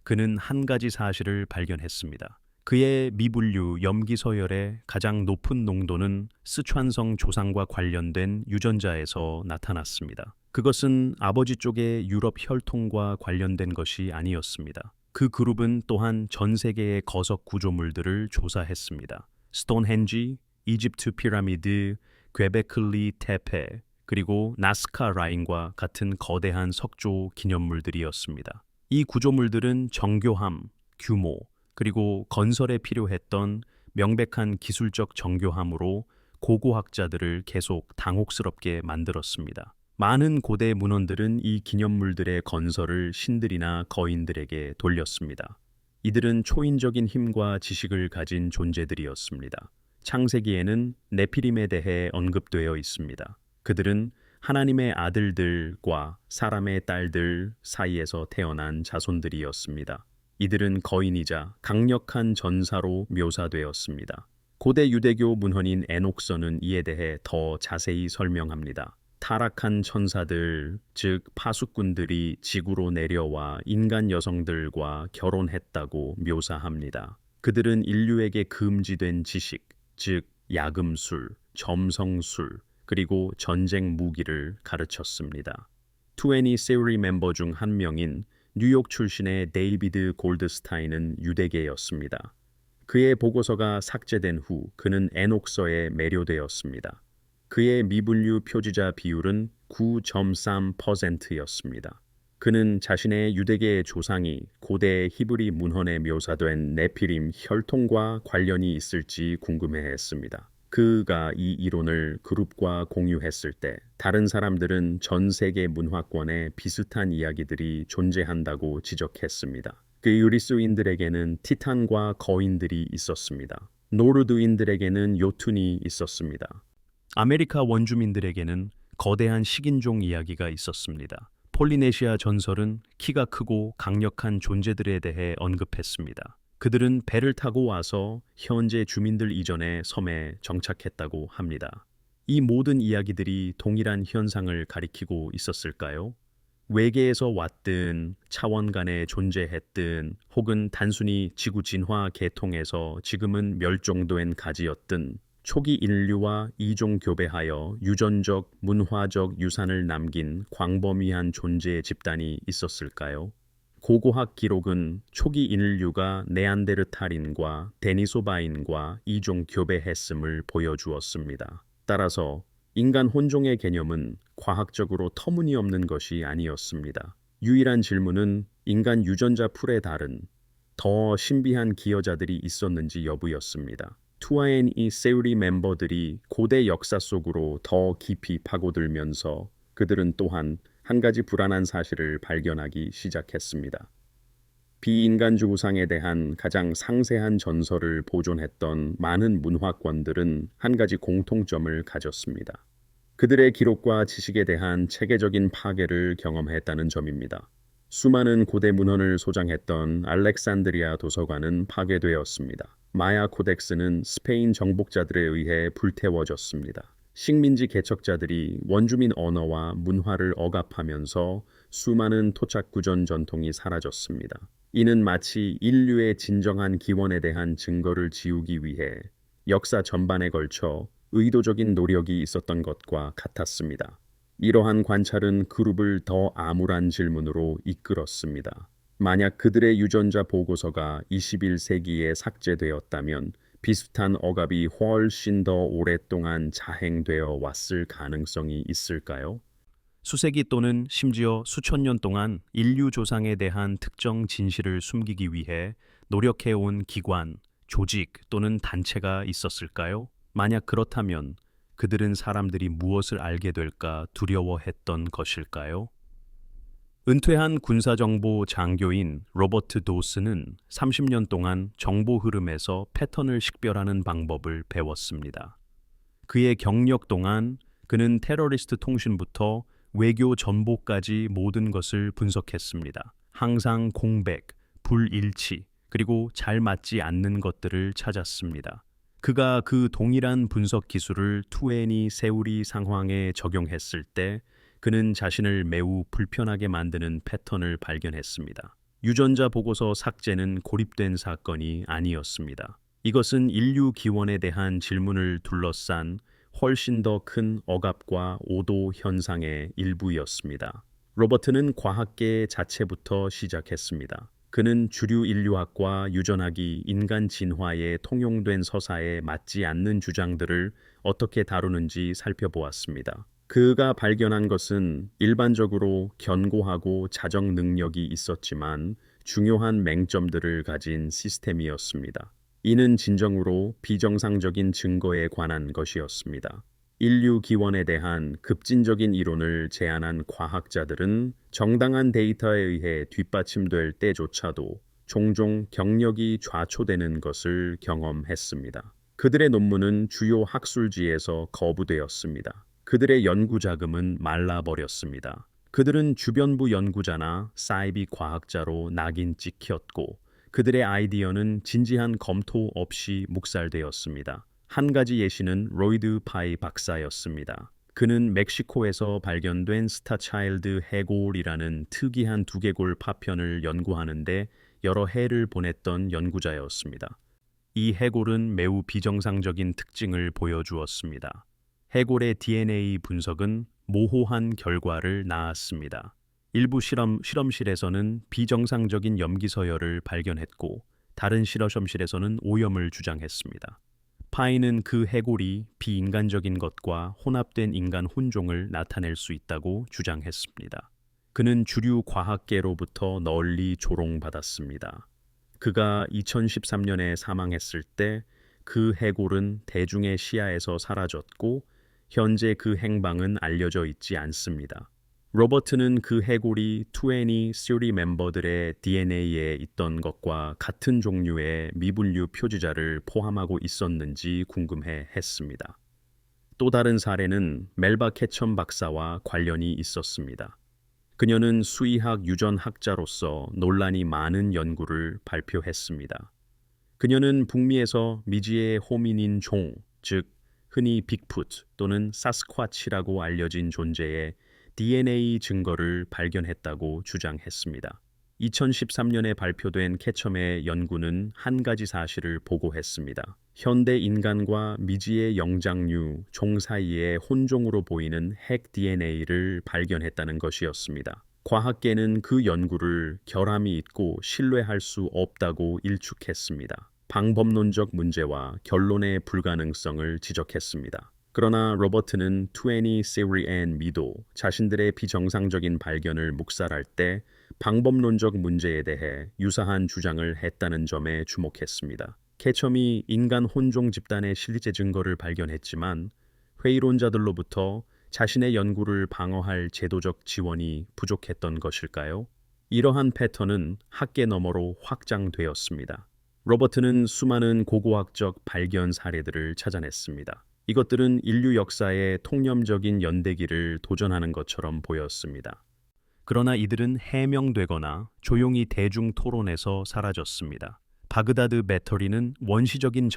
그는 한 가지 사실을 발견했습니다. 그의 미분류 염기 서열의 가장 높은 농도는 스촨성 조상과 관련된 유전자에서 나타났습니다. 그것은 아버지 쪽의 유럽 혈통과 관련된 것이 아니었습니다. 그 그룹은 또한 전 세계의 거석 구조물들을 조사했습니다. 스톤헨지, 이집트 피라미드, 괴베클리 테페, 그리고 나스카 라인과 같은 거대한 석조 기념물들이었습니다. 이 구조물들은 정교함, 규모, 그리고 건설에 필요했던 명백한 기술적 정교함으로 고고학자들을 계속 당혹스럽게 만들었습니다. 많은 고대 문헌들은 이 기념물들의 건설을 신들이나 거인들에게 돌렸습니다. 이들은 초인적인 힘과 지식을 가진 존재들이었습니다. 창세기에는 네피림에 대해 언급되어 있습니다. 그들은 하나님의 아들들과 사람의 딸들 사이에서 태어난 자손들이었습니다. 이들은 거인이자 강력한 전사로 묘사되었습니다. 고대 유대교 문헌인 에녹서는 이에 대해 더 자세히 설명합니다. 타락한 천사들, 즉 파수꾼들이 지구로 내려와 인간 여성들과 결혼했다고 묘사합니다. 그들은 인류에게 금지된 지식, 즉 야금술, 점성술, 그리고 전쟁 무기를 가르쳤습니다. 20 세오리 멤버 중 한 명인 뉴욕 출신의 데이비드 골드스타인은 유대계였습니다. 그의 보고서가 삭제된 후 그는 에녹서에 매료되었습니다. 그의 미분류 표지자 비율은 9.3%였습니다. 그는 자신의 유대계의 조상이 고대 히브리 문헌에 묘사된 네피림 혈통과 관련이 있을지 궁금해했습니다. 그가 이 이론을 그룹과 공유했을 때 다른 사람들은 전 세계 문화권에 비슷한 이야기들이 존재한다고 지적했습니다. 그 유리수인들에게는 티탄과 거인들이 있었습니다. 노르드인들에게는 요툰이 있었습니다. 아메리카 원주민들에게는 거대한 식인종 이야기가 있었습니다. 폴리네시아 전설은 키가 크고 강력한 존재들에 대해 언급했습니다. 그들은 배를 타고 와서 현재 주민들 이전의 섬에 정착했다고 합니다. 이 모든 이야기들이 동일한 현상을 가리키고 있었을까요? 외계에서 왔든 차원 간에 존재했든 혹은 단순히 지구 진화 계통에서 지금은 멸종된 가지였든 초기 인류와 이종 교배하여 유전적, 문화적 유산을 남긴 광범위한 존재의 집단이 있었을까요? 고고학 기록은 초기 인류가 네안데르탈인과 데니소바인과 이종 교배했음을 보여주었습니다. 따라서 인간 혼종의 개념은 과학적으로 터무니없는 것이 아니었습니다. 유일한 질문은 인간 유전자 풀에 다른 더 신비한 기여자들이 있었는지 여부였습니다. 2&E 세우리 멤버들이 고대 역사 속으로 더 깊이 파고들면서 그들은 또한 한 가지 불안한 사실을 발견하기 시작했습니다. 비인간주 우상에 대한 가장 상세한 전설을 보존했던 많은 문화권들은 한 가지 공통점을 가졌습니다. 그들의 기록과 지식에 대한 체계적인 파괴를 경험했다는 점입니다. 수많은 고대 문헌을 소장했던 알렉산드리아 도서관은 파괴되었습니다. 마야 코덱스는 스페인 정복자들에 의해 불태워졌습니다. 식민지 개척자들이 원주민 언어와 문화를 억압하면서 수많은 토착구전 전통이 사라졌습니다. 이는 마치 인류의 진정한 기원에 대한 증거를 지우기 위해 역사 전반에 걸쳐 의도적인 노력이 있었던 것과 같았습니다. 이러한 관찰은 그룹을 더 암울한 질문으로 이끌었습니다. 만약 그들의 유전자 보고서가 21세기에 삭제되었다면 비슷한 억압이 훨씬 더 오랫동안 자행되어 왔을 가능성이 있을까요? 수세기 또는 심지어 수천 년 동안 인류 조상에 대한 특정 진실을 숨기기 위해 노력해온 기관, 조직 또는 단체가 있었을까요? 만약 그렇다면 그들은 사람들이 무엇을 알게 될까 두려워했던 것일까요? 은퇴한 군사정보 장교인 로버트 도스는 30년 동안 정보 흐름에서 패턴을 식별하는 방법을 배웠습니다. 그의 경력 동안 그는 테러리스트 통신부터 외교 정보까지 모든 것을 분석했습니다. 항상 공백, 불일치, 그리고 잘 맞지 않는 것들을 찾았습니다. 그가 그 동일한 분석 기술을 2&E 세우리 상황에 적용했을 때 그는 자신을 매우 불편하게 만드는 패턴을 발견했습니다. 유전자 보고서 삭제는 고립된 사건이 아니었습니다. 이것은 인류 기원에 대한 질문을 둘러싼 훨씬 더 큰 억압과 오도 현상의 일부였습니다. 로버트는 과학계 자체부터 시작했습니다. 그는 주류 인류학과 유전학이 인간 진화에 통용된 서사에 맞지 않는 주장들을 어떻게 다루는지 살펴보았습니다. 그가 발견한 것은 일반적으로 견고하고 자정 능력이 있었지만 중요한 맹점들을 가진 시스템이었습니다. 이는 진정으로 비정상적인 증거에 관한 것이었습니다. 인류 기원에 대한 급진적인 이론을 제안한 과학자들은 정당한 데이터에 의해 뒷받침될 때조차도 종종 경력이 좌초되는 것을 경험했습니다. 그들의 논문은 주요 학술지에서 거부되었습니다. 그들의 연구 자금은 말라버렸습니다. 그들은 주변부 연구자나 사이비 과학자로 낙인 찍혔고 그들의 아이디어는 진지한 검토 없이 묵살되었습니다. 한 가지 예시는 로이드 파이 박사였습니다. 그는 멕시코에서 발견된 스타차일드 해골이라는 특이한 두개골 파편을 연구하는데 여러 해를 보냈던 연구자였습니다. 이 해골은 매우 비정상적인 특징을 보여주었습니다. 해골의 DNA 분석은 모호한 결과를 낳았습니다. 일부 실험실에서는 비정상적인 염기 서열을 발견했고 다른 실험실에서는 오염을 주장했습니다. 파인은 그 해골이 비인간적인 것과 혼합된 인간 혼종을 나타낼 수 있다고 주장했습니다. 그는 주류 과학계로부터 널리 조롱받았습니다. 그가 2013년에 사망했을 때 그 해골은 대중의 시야에서 사라졌고 현재 그 행방은 알려져 있지 않습니다. 로버트는 그 해골이 20 멤버들의 DNA에 있던 것과 같은 종류의 미분류 표지자를 포함하고 있었는지 궁금해 했습니다. 또 다른 사례는 멜바 케첨 박사와 관련이 있었습니다. 그녀는 수의학 유전학자로서 논란이 많은 연구를 발표했습니다. 그녀는 북미에서 미지의 호미닌 종, 즉 흔히 빅푸트 또는 사스쿼치라고 알려진 존재의 DNA 증거를 발견했다고 주장했습니다. 2013년에 발표된 케첨의 연구는 한 가지 사실을 보고했습니다. 현대 인간과 미지의 영장류 종 사이의 혼종으로 보이는 핵 DNA를 발견했다는 것이었습니다. 과학계는 그 연구를 결함이 있고 신뢰할 수 없다고 일축했습니다. 방법론적 문제와 결론의 불가능성을 지적했습니다. 그러나 로버트는 23andMe도 자신들의 비정상적인 발견을 묵살할 때 방법론적 문제에 대해 유사한 주장을 했다는 점에 주목했습니다. 케첨이 인간 혼종 집단의 실제 증거를 발견했지만 회의론자들로부터 자신의 연구를 방어할 제도적 지원이 부족했던 것일까요? 이러한 패턴은 학계 너머로 확장되었습니다. 로버트는 수많은 고고학적 발견 사례들을 찾아냈습니다. 이것들은 인류 역사의 통념적인 연대기를 도전하는 것처럼 보였습니다. 그러나 이들은 해명되거나 조용히 대중 토론에서 사라졌습니다. 바그다드 배터리는 원시적인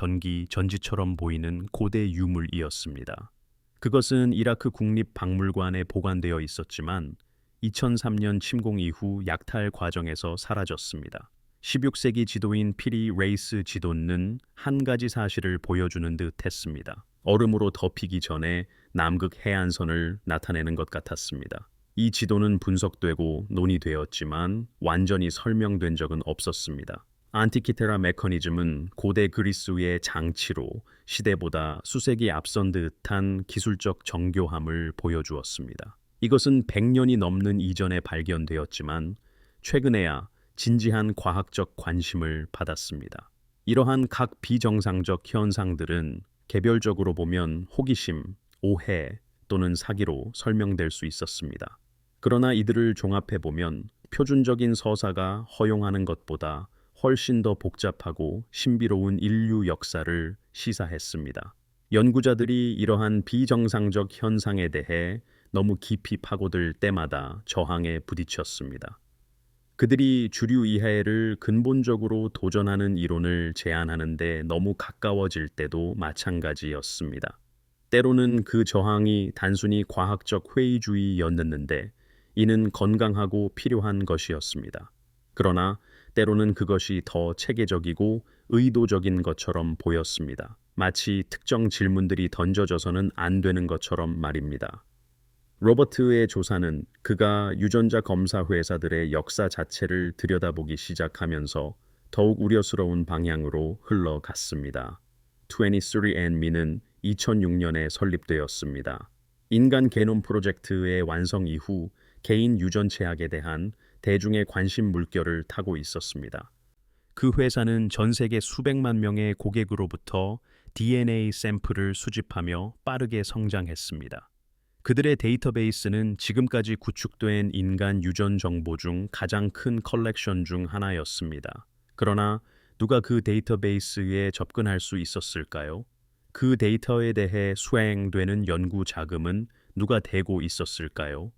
전지처럼 보이는 고대 유물이었습니다. 그것은 이라크 국립박물관에 보관되어 있었지만 2003년 침공 이후 약탈 과정에서 사라졌습니다. 16세기 지도인 피리 레이스 지도는 한 가지 사실을 보여주는 듯 했습니다. 얼음으로 덮이기 전에 남극 해안선을 나타내는 것 같았습니다. 이 지도는 분석되고 논의되었지만 완전히 설명된 적은 없었습니다. 안티키테라 메커니즘은 고대 그리스의 장치로 시대보다 수세기 앞선 듯한 기술적 정교함을 보여주었습니다. 이것은 100년이 넘는 이전에 발견되었지만 최근에야 진지한 과학적 관심을 받았습니다. 이러한 각 비정상적 현상들은 개별적으로 보면 호기심, 오해 또는 사기로 설명될 수 있었습니다. 그러나 이들을 종합해보면 표준적인 서사가 허용하는 것보다 훨씬 더 복잡하고 신비로운 인류 역사를 시사했습니다. 연구자들이 이러한 비정상적 현상에 대해 너무 깊이 파고들 때마다 저항에 부딪혔습니다. 그들이 주류 이해를 근본적으로 도전하는 이론을 제안하는데 너무 가까워질 때도 마찬가지였습니다. 때로는 그 저항이 단순히 과학적 회의주의였는데 이는 건강하고 필요한 것이었습니다. 그러나 때로는 그것이 더 체계적이고 의도적인 것처럼 보였습니다. 마치 특정 질문들이 던져져서는 안 되는 것처럼 말입니다. 로버트의 조사는 그가 유전자 검사 회사들의 역사 자체를 들여다보기 시작하면서 더욱 우려스러운 방향으로 흘러갔습니다. 23andMe는 2006년에 설립되었습니다. 인간 게놈 프로젝트의 완성 이후 개인 유전체학에 대한 대중의 관심 물결을 타고 있었습니다. 그 회사는 전 세계 수백만 명의 고객으로부터 DNA 샘플을 수집하며 빠르게 성장했습니다. 그들의 데이터베이스는 지금까지 구축된 인간 유전 정보 중 가장 큰 컬렉션 중 하나였습니다. 그러나 누가 그 데이터베이스에 접근할 수 있었을까요? 그 데이터에 대해 수행되는 연구 자금은 누가 대고 있었을까요?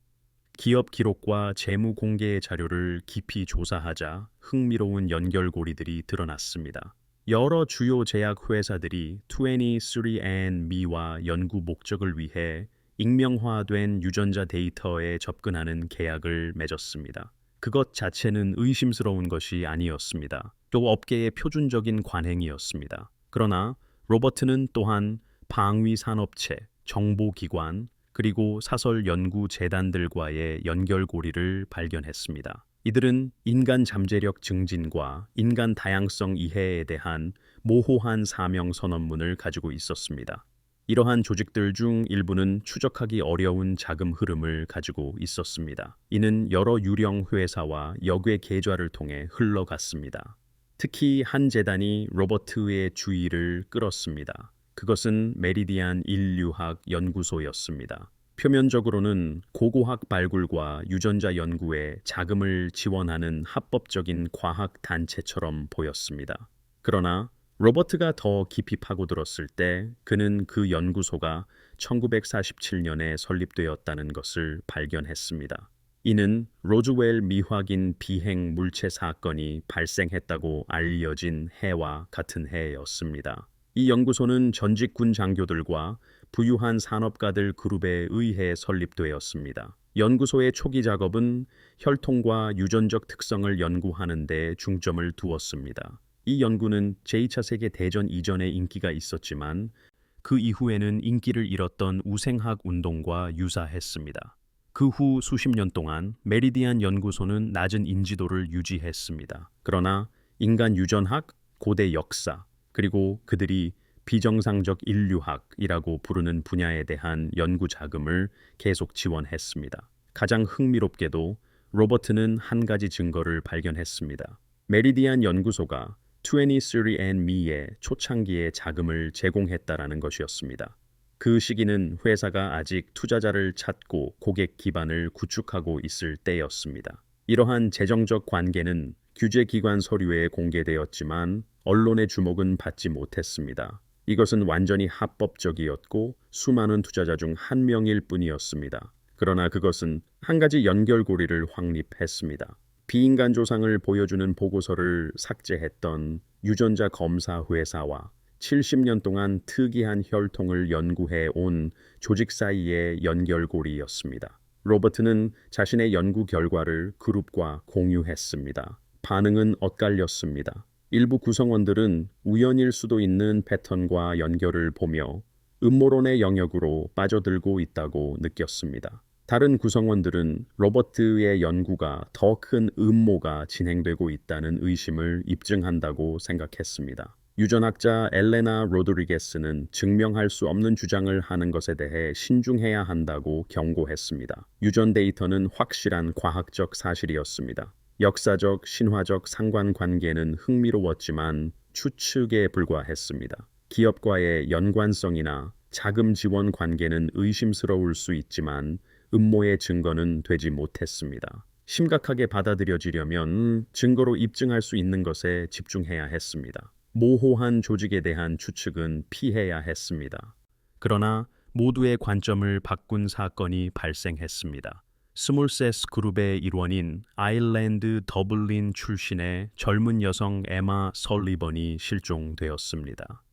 기업 기록과 재무 공개의 자료를 깊이 조사하자 흥미로운 연결고리들이 드러났습니다. 여러 주요 제약 회사들이 23andMe와 연구 목적을 위해 익명화된 유전자 데이터에 접근하는 계약을 맺었습니다. 그것 자체는 의심스러운 것이 아니었습니다. 또 업계의 표준적인 관행이었습니다. 그러나 로버트는 또한 방위산업체, 정보기관, 그리고 사설 연구 재단들과의 연결고리를 발견했습니다. 이들은 인간 잠재력 증진과 인간 다양성 이해에 대한 모호한 사명 선언문을 가지고 있었습니다. 이러한 조직들 중 일부는 추적하기 어려운 자금 흐름을 가지고 있었습니다. 이는 여러 유령 회사와 역외 계좌를 통해 흘러갔습니다. 특히 한 재단이 로버트의 주의를 끌었습니다. 그것은 메리디안 인류학 연구소였습니다. 표면적으로는 고고학 발굴과 유전자 연구에 자금을 지원하는 합법적인 과학 단체처럼 보였습니다. 그러나 로버트가 더 깊이 파고들었을 때 그는 그 연구소가 1947년에 설립되었다는 것을 발견했습니다. 이는 로즈웰 미확인 비행 물체 사건이 발생했다고 알려진 해와 같은 해였습니다. 이 연구소는 전직 군 장교들과 부유한 산업가들 그룹에 의해 설립되었습니다. 연구소의 초기 작업은 혈통과 유전적 특성을 연구하는 데 중점을 두었습니다. 이 연구는 제2차 세계 대전 이전에 인기가 있었지만 그 이후에는 인기를 잃었던 우생학 운동과 유사했습니다. 그 후 수십 년 동안 메리디안 연구소는 낮은 인지도를 유지했습니다. 그러나 인간 유전학, 고대 역사, 그리고 그들이 비정상적 인류학이라고 부르는 분야에 대한 연구 자금을 계속 지원했습니다. 가장 흥미롭게도 로버트는 한 가지 증거를 발견했습니다. 메리디안 연구소가 23andMe의 초창기에 자금을 제공했다라는 것이었습니다. 그 시기는 회사가 아직 투자자를 찾고 고객 기반을 구축하고 있을 때였습니다. 이러한 재정적 관계는 규제기관 서류에 공개되었지만 언론의 주목은 받지 못했습니다. 이것은 완전히 합법적이었고 수많은 투자자 중 한 명일 뿐이었습니다. 그러나 그것은 한 가지 연결고리를 확립했습니다. 비인간 조상을 보여주는 보고서를 삭제했던 유전자 검사 회사와 70년 동안 특이한 혈통을 연구해 온 조직 사이의 연결고리였습니다. 로버트는 자신의 연구 결과를 그룹과 공유했습니다. 반응은 엇갈렸습니다. 일부 구성원들은 우연일 수도 있는 패턴과 연결을 보며 음모론의 영역으로 빠져들고 있다고 느꼈습니다. 다른 구성원들은 로버트의 연구가 더 큰 음모가 진행되고 있다는 의심을 입증한다고 생각했습니다. 유전학자 엘레나 로드리게스는 증명할 수 없는 주장을 하는 것에 대해 신중해야 한다고 경고했습니다. 유전 데이터는 확실한 과학적 사실이었습니다. 역사적, 신화적 상관관계는 흥미로웠지만 추측에 불과했습니다. 기업과의 연관성이나 자금 지원 관계는 의심스러울 수 있지만 음모의 증거는 되지 못했습니다. 심각하게 받아들여지려면 증거로 입증할 수 있는 것에 집중해야 했습니다. 모호한 조직에 대한 추측은 피해야 했습니다. 그러나 모두의 관점을 바꾼 사건이 발생했습니다. 스몰셋 그룹의 일원인 아일랜드 더블린 출신의 젊은 여성 에마 설리번이 실종되었습니다.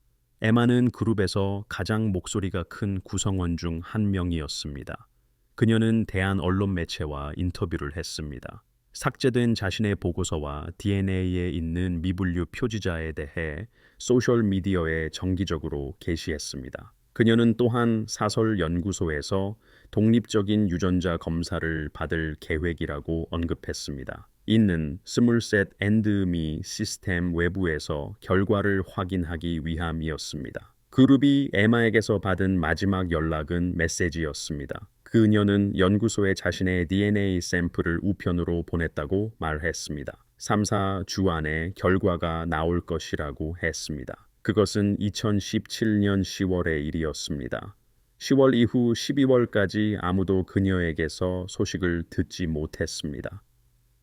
에마는 그룹에서 가장 목소리가 큰 구성원 중 한 명이었습니다. 그녀는 대한 언론 매체와 인터뷰를 했습니다. 삭제된 자신의 보고서와 DNA에 있는 미분류 표지자에 대해 소셜미디어에 정기적으로 게시했습니다. 그녀는 또한 사설 연구소에서 독립적인 유전자 검사를 받을 계획이라고 언급했습니다. 이는 스몰셋 앤드미 시스템 외부에서 결과를 확인하기 위함이었습니다. 그룹이 에마에게서 받은 마지막 연락은 메시지였습니다. 그녀는 연구소에 자신의 DNA 샘플을 우편으로 보냈다고 말했습니다. 3-4주 안에 결과가 나올 것이라고 했습니다. 그것은 2017년 10월의 일이었습니다. 10월 이후 12월까지 아무도 그녀에게서 소식을 듣지 못했습니다.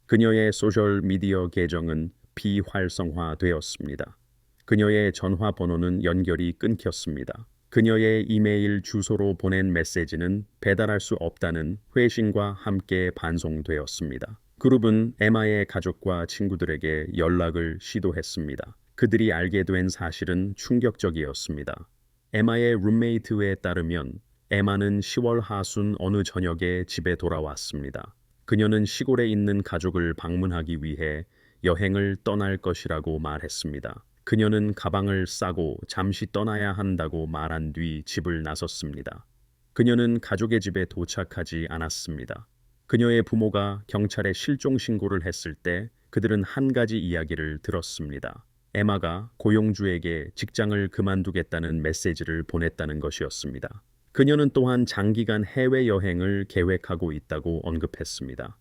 그녀의 소셜미디어 계정은 비활성화되었습니다. 그녀의 전화번호는 연결이 끊겼습니다. 그녀의 이메일 주소로 보낸 메시지는 배달할 수 없다는 회신과 함께 반송되었습니다. 그룹은 에마의 가족과 친구들에게 연락을 시도했습니다. 그들이 알게 된 사실은 충격적이었습니다. 에마의 룸메이트에 따르면 에마는 10월 하순 어느 저녁에 집에 돌아왔습니다. 그녀는 시골에 있는 가족을 방문하기 위해 여행을 떠날 것이라고 말했습니다. 그녀는 가방을 싸고 잠시 떠나야 한다고 말한 뒤 집을 나섰습니다. 그녀는 가족의 집에 도착하지 않았습니다. 그녀의 부모가 경찰에 실종 신고를 했을 때 그들은 한 가지 이야기를 들었습니다. 에마가 고용주에게 직장을 그만두겠다는 메시지를 보냈다는 것이었습니다. 그녀는 또한 장기간 해외여행을 계획하고 있다고 언급했습니다.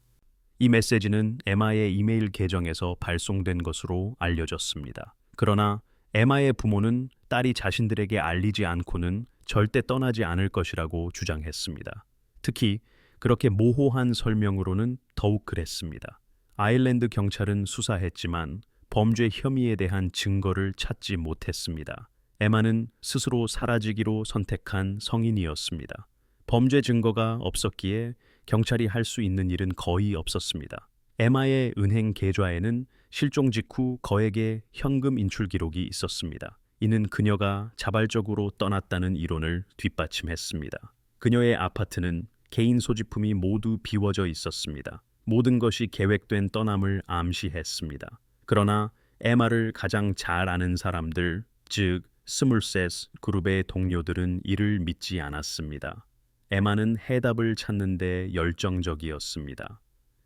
이 메시지는 에마의 이메일 계정에서 발송된 것으로 알려졌습니다. 그러나 에마의 부모는 딸이 자신들에게 알리지 않고는 절대 떠나지 않을 것이라고 주장했습니다. 특히 그렇게 모호한 설명으로는 더욱 그랬습니다. 아일랜드 경찰은 수사했지만 범죄 혐의에 대한 증거를 찾지 못했습니다. 에마는 스스로 사라지기로 선택한 성인이었습니다. 범죄 증거가 없었기에 경찰이 할 수 있는 일은 거의 없었습니다. 에마의 은행 계좌에는 실종 직후 거액의 현금 인출 기록이 있었습니다. 이는 그녀가 자발적으로 떠났다는 이론을 뒷받침했습니다. 그녀의 아파트는 개인 소지품이 모두 비워져 있었습니다. 모든 것이 계획된 떠남을 암시했습니다. 그러나 에마를 가장 잘 아는 사람들, 즉 스물셋 그룹의 동료들은 이를 믿지 않았습니다. 에마는 해답을 찾는 데 열정적이었습니다.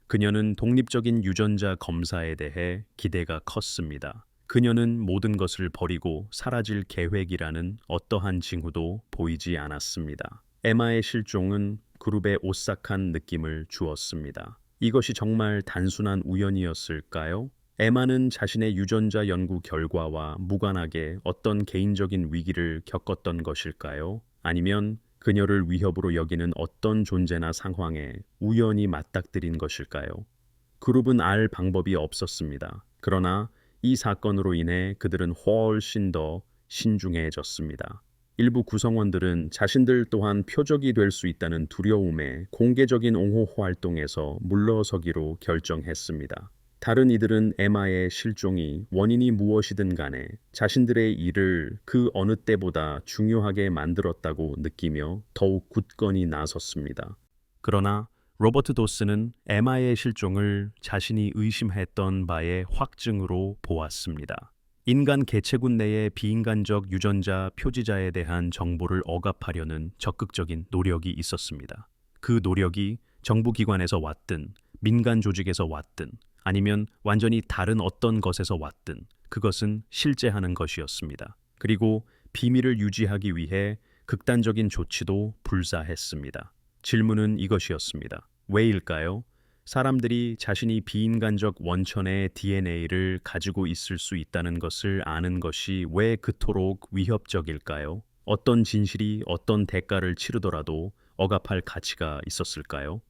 그녀는 독립적인 유전자 검사에 대해 기대가 컸습니다. 그녀는 모든 것을 버리고 사라질 계획이라는 어떠한 징후도 보이지 않았습니다. 에마의 실종은 그룹에 오싹한 느낌을 주었습니다. 이것이 정말 단순한 우연이었을까요? 에마는 자신의 유전자 연구 결과와 무관하게 어떤 개인적인 위기를 겪었던 것일까요? 아니면 그녀를 위협으로 여기는 어떤 존재나 상황에 우연히 맞닥뜨린 것일까요? 그룹은 알 방법이 없었습니다. 그러나 이 사건으로 인해 그들은 훨씬 더 신중해졌습니다. 일부 구성원들은 자신들 또한 표적이 될 수 있다는 두려움에 공개적인 옹호 활동에서 물러서기로 결정했습니다. 다른 이들은 에마의 실종이 원인이 무엇이든 간에 자신들의 일을 그 어느 때보다 중요하게 만들었다고 느끼며 더욱 굳건히 나섰습니다. 그러나 로버트 도스는 에마의 실종을 자신이 의심했던 바의 확증으로 보았습니다. 인간 개체군 내의 비인간적 유전자 표지자에 대한 정보를 억압하려는 적극적인 노력이 있었습니다. 그 노력이 정부기관에서 왔든 민간 조직에서 왔든 아니면 완전히 다른 어떤 것에서 왔든 그것은 실제하는 것이었습니다. 그리고 비밀을 유지하기 위해 극단적인 조치도 불사했습니다. 질문은 이것이었습니다. 왜일까요? 사람들이 자신이 비인간적 원천의 DNA를 가지고 있을 수 있다는 것을 아는 것이 왜 그토록 위협적일까요? 어떤 진실이 어떤 대가를 치르더라도 억압할 가치가 있었을까요?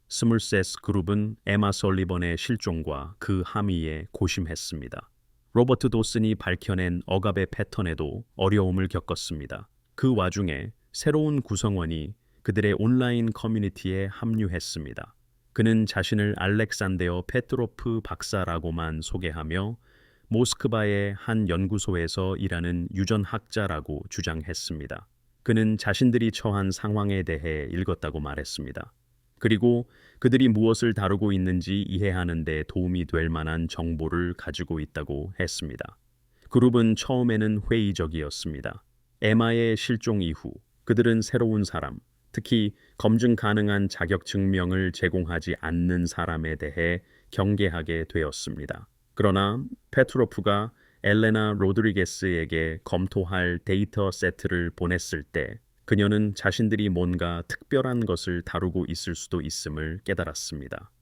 스물셋 그룹은 에마 설리번의 실종과 그 함의에 고심했습니다. 로버트 도슨이 밝혀낸 억압의 패턴에도 어려움을 겪었습니다. 그 와중에 새로운 구성원이 그들의 온라인 커뮤니티에 합류했습니다. 그는 자신을 알렉산데어 페트로프 박사라고만 소개하며 모스크바의 한 연구소에서 일하는 유전학자라고 주장했습니다. 그는 자신들이 처한 상황에 대해 읽었다고 말했습니다. 그리고 그들이 무엇을 다루고 있는지 이해하는 데 도움이 될 만한 정보를 가지고 있다고 했습니다. 그룹은 처음에는 회의적이었습니다. 에마의 실종 이후 그들은 새로운 사람, 특히 검증 가능한 자격 증명을 제공하지 않는 사람에 대해 경계하게 되었습니다. 그러나 페트로프가 엘레나 로드리게스에게 검토할 데이터 세트를 보냈을 때 그녀는 자신들이 뭔가 특별한 것을 다루고 있을 수도 있음을 깨달았습니다.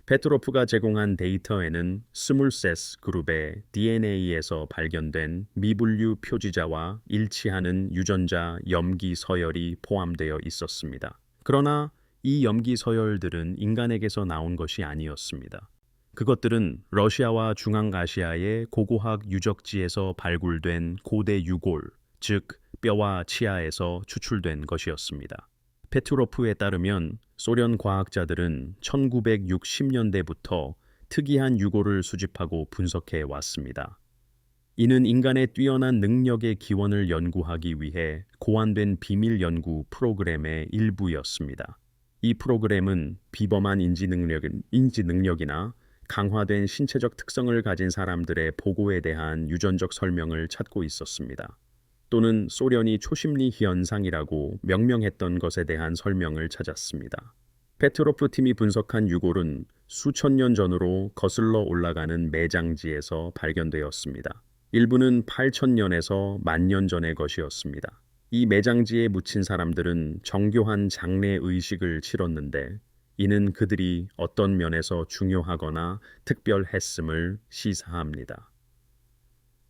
페트로프가 제공한 데이터에는 스물셋 그룹의 DNA에서 발견된 미분류 표지자와 일치하는 유전자 염기 서열이 포함되어 있었습니다. 그러나 이 염기 서열들은 인간에게서 나온 것이 아니었습니다. 그것들은 러시아와 중앙아시아의 고고학 유적지에서 발굴된 고대 유골, 즉 뼈와 치아에서 추출된 것이었습니다. 페트로프에 따르면 소련 과학자들은 1960년대부터 특이한 유골을 수집하고 분석해 왔습니다. 이는 인간의 뛰어난 능력의 기원을 연구하기 위해 고안된 비밀 연구 프로그램의 일부였습니다. 이 프로그램은 비범한 인지 능력이나 강화된 신체적 특성을 가진 사람들의 보고에 대한 유전적 설명을 찾고 있었습니다. 또는 소련이 초심리 현상이라고 명명했던 것에 대한 설명을 찾았습니다. 페트로프 팀이 분석한 유골은 수천 년 전으로 거슬러 올라가는 매장지에서 발견되었습니다. 일부는 8천년에서 10,000년 전의 것이었습니다. 이 매장지에 묻힌 사람들은 정교한 장례 의식을 치렀는데 이는 그들이 어떤 면에서 중요하거나 특별했음을 시사합니다.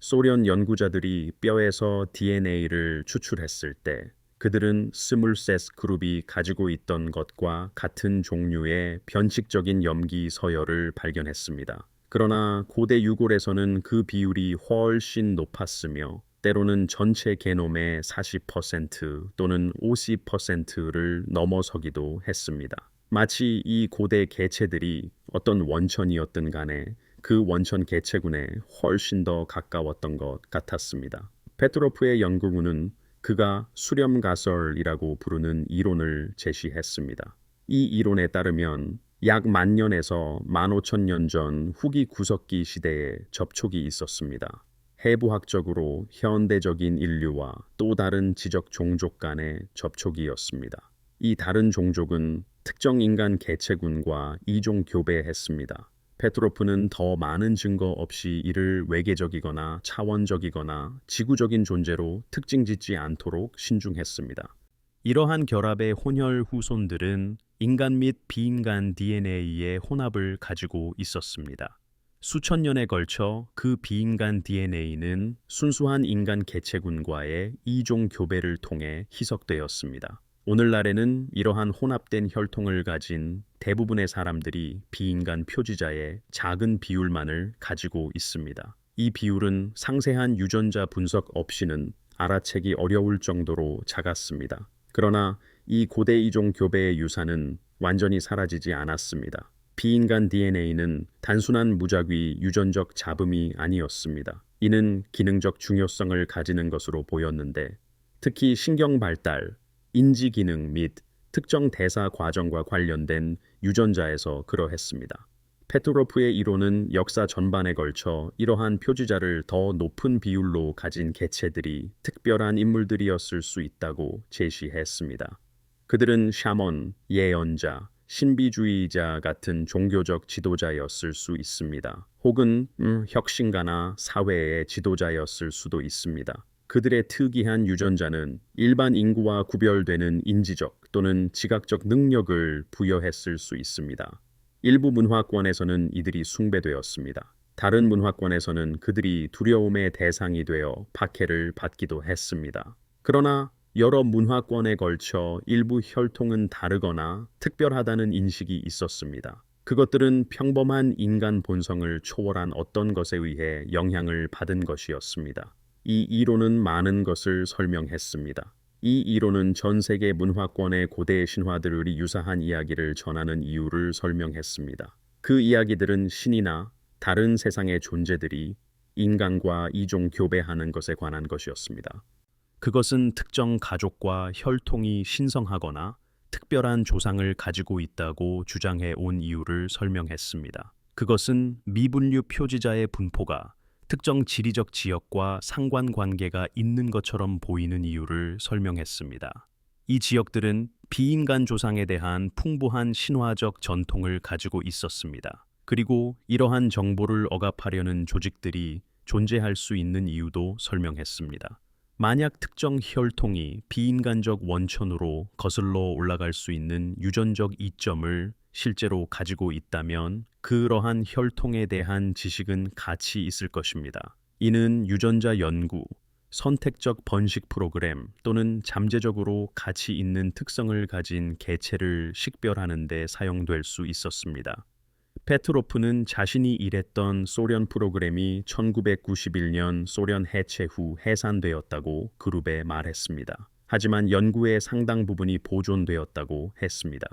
소련 연구자들이 뼈에서 DNA를 추출했을 때 그들은 스물셋 그룹이 가지고 있던 것과 같은 종류의 변칙적인 염기 서열을 발견했습니다. 그러나 고대 유골에서는 그 비율이 훨씬 높았으며 때로는 전체 게놈의 40% 또는 50%를 넘어서기도 했습니다. 마치 이 고대 개체들이 어떤 원천이었든 간에 그 원천 개체군에 훨씬 더 가까웠던 것 같았습니다. 페트로프의 연구군은 그가 수렴가설이라고 부르는 이론을 제시했습니다. 이 이론에 따르면 약 10,000년에서 15,000년 전 후기 구석기 시대에 접촉이 있었습니다. 해부학적으로 현대적인 인류와 또 다른 지적 종족 간의 접촉이었습니다. 이 다른 종족은 특정 인간 개체군과 이종 교배했습니다. 페트로프는 더 많은 증거 없이 이를 외계적이거나 차원적이거나 지구적인 존재로 특징짓지 않도록 신중했습니다. 이러한 결합의 혼혈 후손들은 인간 및 비인간 DNA의 혼합을 가지고 있었습니다. 수천 년에 걸쳐 그 비인간 DNA는 순수한 인간 개체군과의 이종 교배를 통해 희석되었습니다. 오늘날에는 이러한 혼합된 혈통을 가진 대부분의 사람들이 비인간 표지자의 작은 비율만을 가지고 있습니다. 이 비율은 상세한 유전자 분석 없이는 알아채기 어려울 정도로 작았습니다. 그러나 이 고대 이종 교배의 유산은 완전히 사라지지 않았습니다. 비인간 DNA는 단순한 무작위 유전적 잡음이 아니었습니다. 이는 기능적 중요성을 가지는 것으로 보였는데 특히 신경 발달, 인지 기능 및 특정 대사 과정과 관련된 유전자에서 그러했습니다. 페트로프의 이론은 역사 전반에 걸쳐 이러한 표지자를 더 높은 비율로 가진 개체들이 특별한 인물들이었을 수 있다고 제시했습니다. 그들은 샤먼, 예언자, 신비주의자 같은 종교적 지도자였을 수 있습니다. 혹은 혁신가나 사회의 지도자였을 수도 있습니다. 그들의 특이한 유전자는 일반 인구와 구별되는 인지적 또는 지각적 능력을 부여했을 수 있습니다. 일부 문화권에서는 이들이 숭배되었습니다. 다른 문화권에서는 그들이 두려움의 대상이 되어 박해를 받기도 했습니다. 그러나 여러 문화권에 걸쳐 일부 혈통은 다르거나 특별하다는 인식이 있었습니다. 그것들은 평범한 인간 본성을 초월한 어떤 것에 의해 영향을 받은 것이었습니다. 이 이론은 많은 것을 설명했습니다. 이 이론은 전 세계 문화권의 고대 신화들이 유사한 이야기를 전하는 이유를 설명했습니다. 그 이야기들은 신이나 다른 세상의 존재들이 인간과 이종 교배하는 것에 관한 것이었습니다. 그것은 특정 가족과 혈통이 신성하거나 특별한 조상을 가지고 있다고 주장해 온 이유를 설명했습니다. 그것은 미분류 표지자의 분포가 특정 지리적 지역과 상관관계가 있는 것처럼 보이는 이유를 설명했습니다. 이 지역들은 비인간 조상에 대한 풍부한 신화적 전통을 가지고 있었습니다. 그리고 이러한 정보를 억압하려는 조직들이 존재할 수 있는 이유도 설명했습니다. 만약 특정 혈통이 비인간적 원천으로 거슬러 올라갈 수 있는 유전적 이점을 실제로 가지고 있다면 그러한 혈통에 대한 지식은 가치 있을 것입니다. 이는 유전자 연구, 선택적 번식 프로그램 또는 잠재적으로 가치 있는 특성을 가진 개체를 식별하는 데 사용될 수 있었습니다. 페트로프는 자신이 일했던 소련 프로그램이 1991년 소련 해체 후 해산되었다고 그룹에 말했습니다. 하지만 연구의 상당 부분이 보존되었다고 했습니다.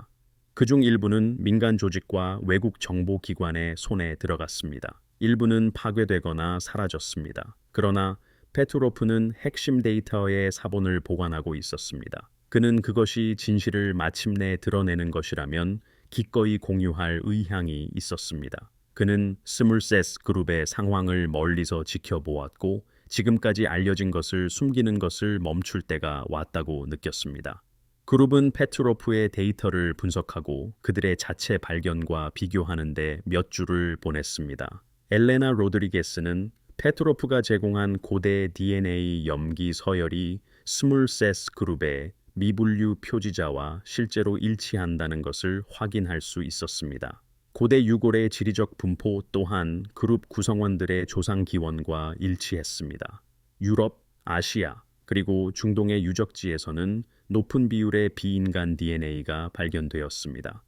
그중 일부는 민간 조직과 외국 정보기관의 손에 들어갔습니다. 일부는 파괴되거나 사라졌습니다. 그러나 페트로프는 핵심 데이터의 사본을 보관하고 있었습니다. 그는 그것이 진실을 마침내 드러내는 것이라면 기꺼이 공유할 의향이 있었습니다. 그는 스물셋 그룹의 상황을 멀리서 지켜보았고 지금까지 알려진 것을 숨기는 것을 멈출 때가 왔다고 느꼈습니다. 그룹은 페트로프의 데이터를 분석하고 그들의 자체 발견과 비교하는데 몇 주를 보냈습니다. 엘레나 로드리게스는 페트로프가 제공한 고대 DNA 염기 서열이 스물셋 그룹의 미분류 표지자와 실제로 일치한다는 것을 확인할 수 있었습니다. 고대 유골의 지리적 분포 또한 그룹 구성원들의 조상 기원과 일치했습니다. 유럽, 아시아, 그리고 중동의 유적지에서는 높은 비율의 비인간 DNA가 발견되었습니다.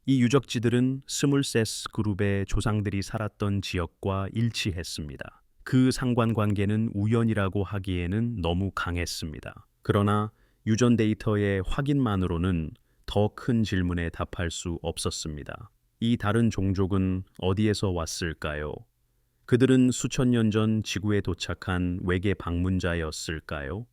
이 유적지들은 스물셋 그룹의 조상들이 살았던 지역과 일치했습니다. 그 상관관계는 우연이라고 하기에는 너무 강했습니다. 그러나 유전 데이터의 확인만으로는 더 큰 질문에 답할 수 없었습니다. 이 다른 종족은 어디에서 왔을까요? 그들은 수천 년 전 지구에 도착한 외계 방문자였을까요?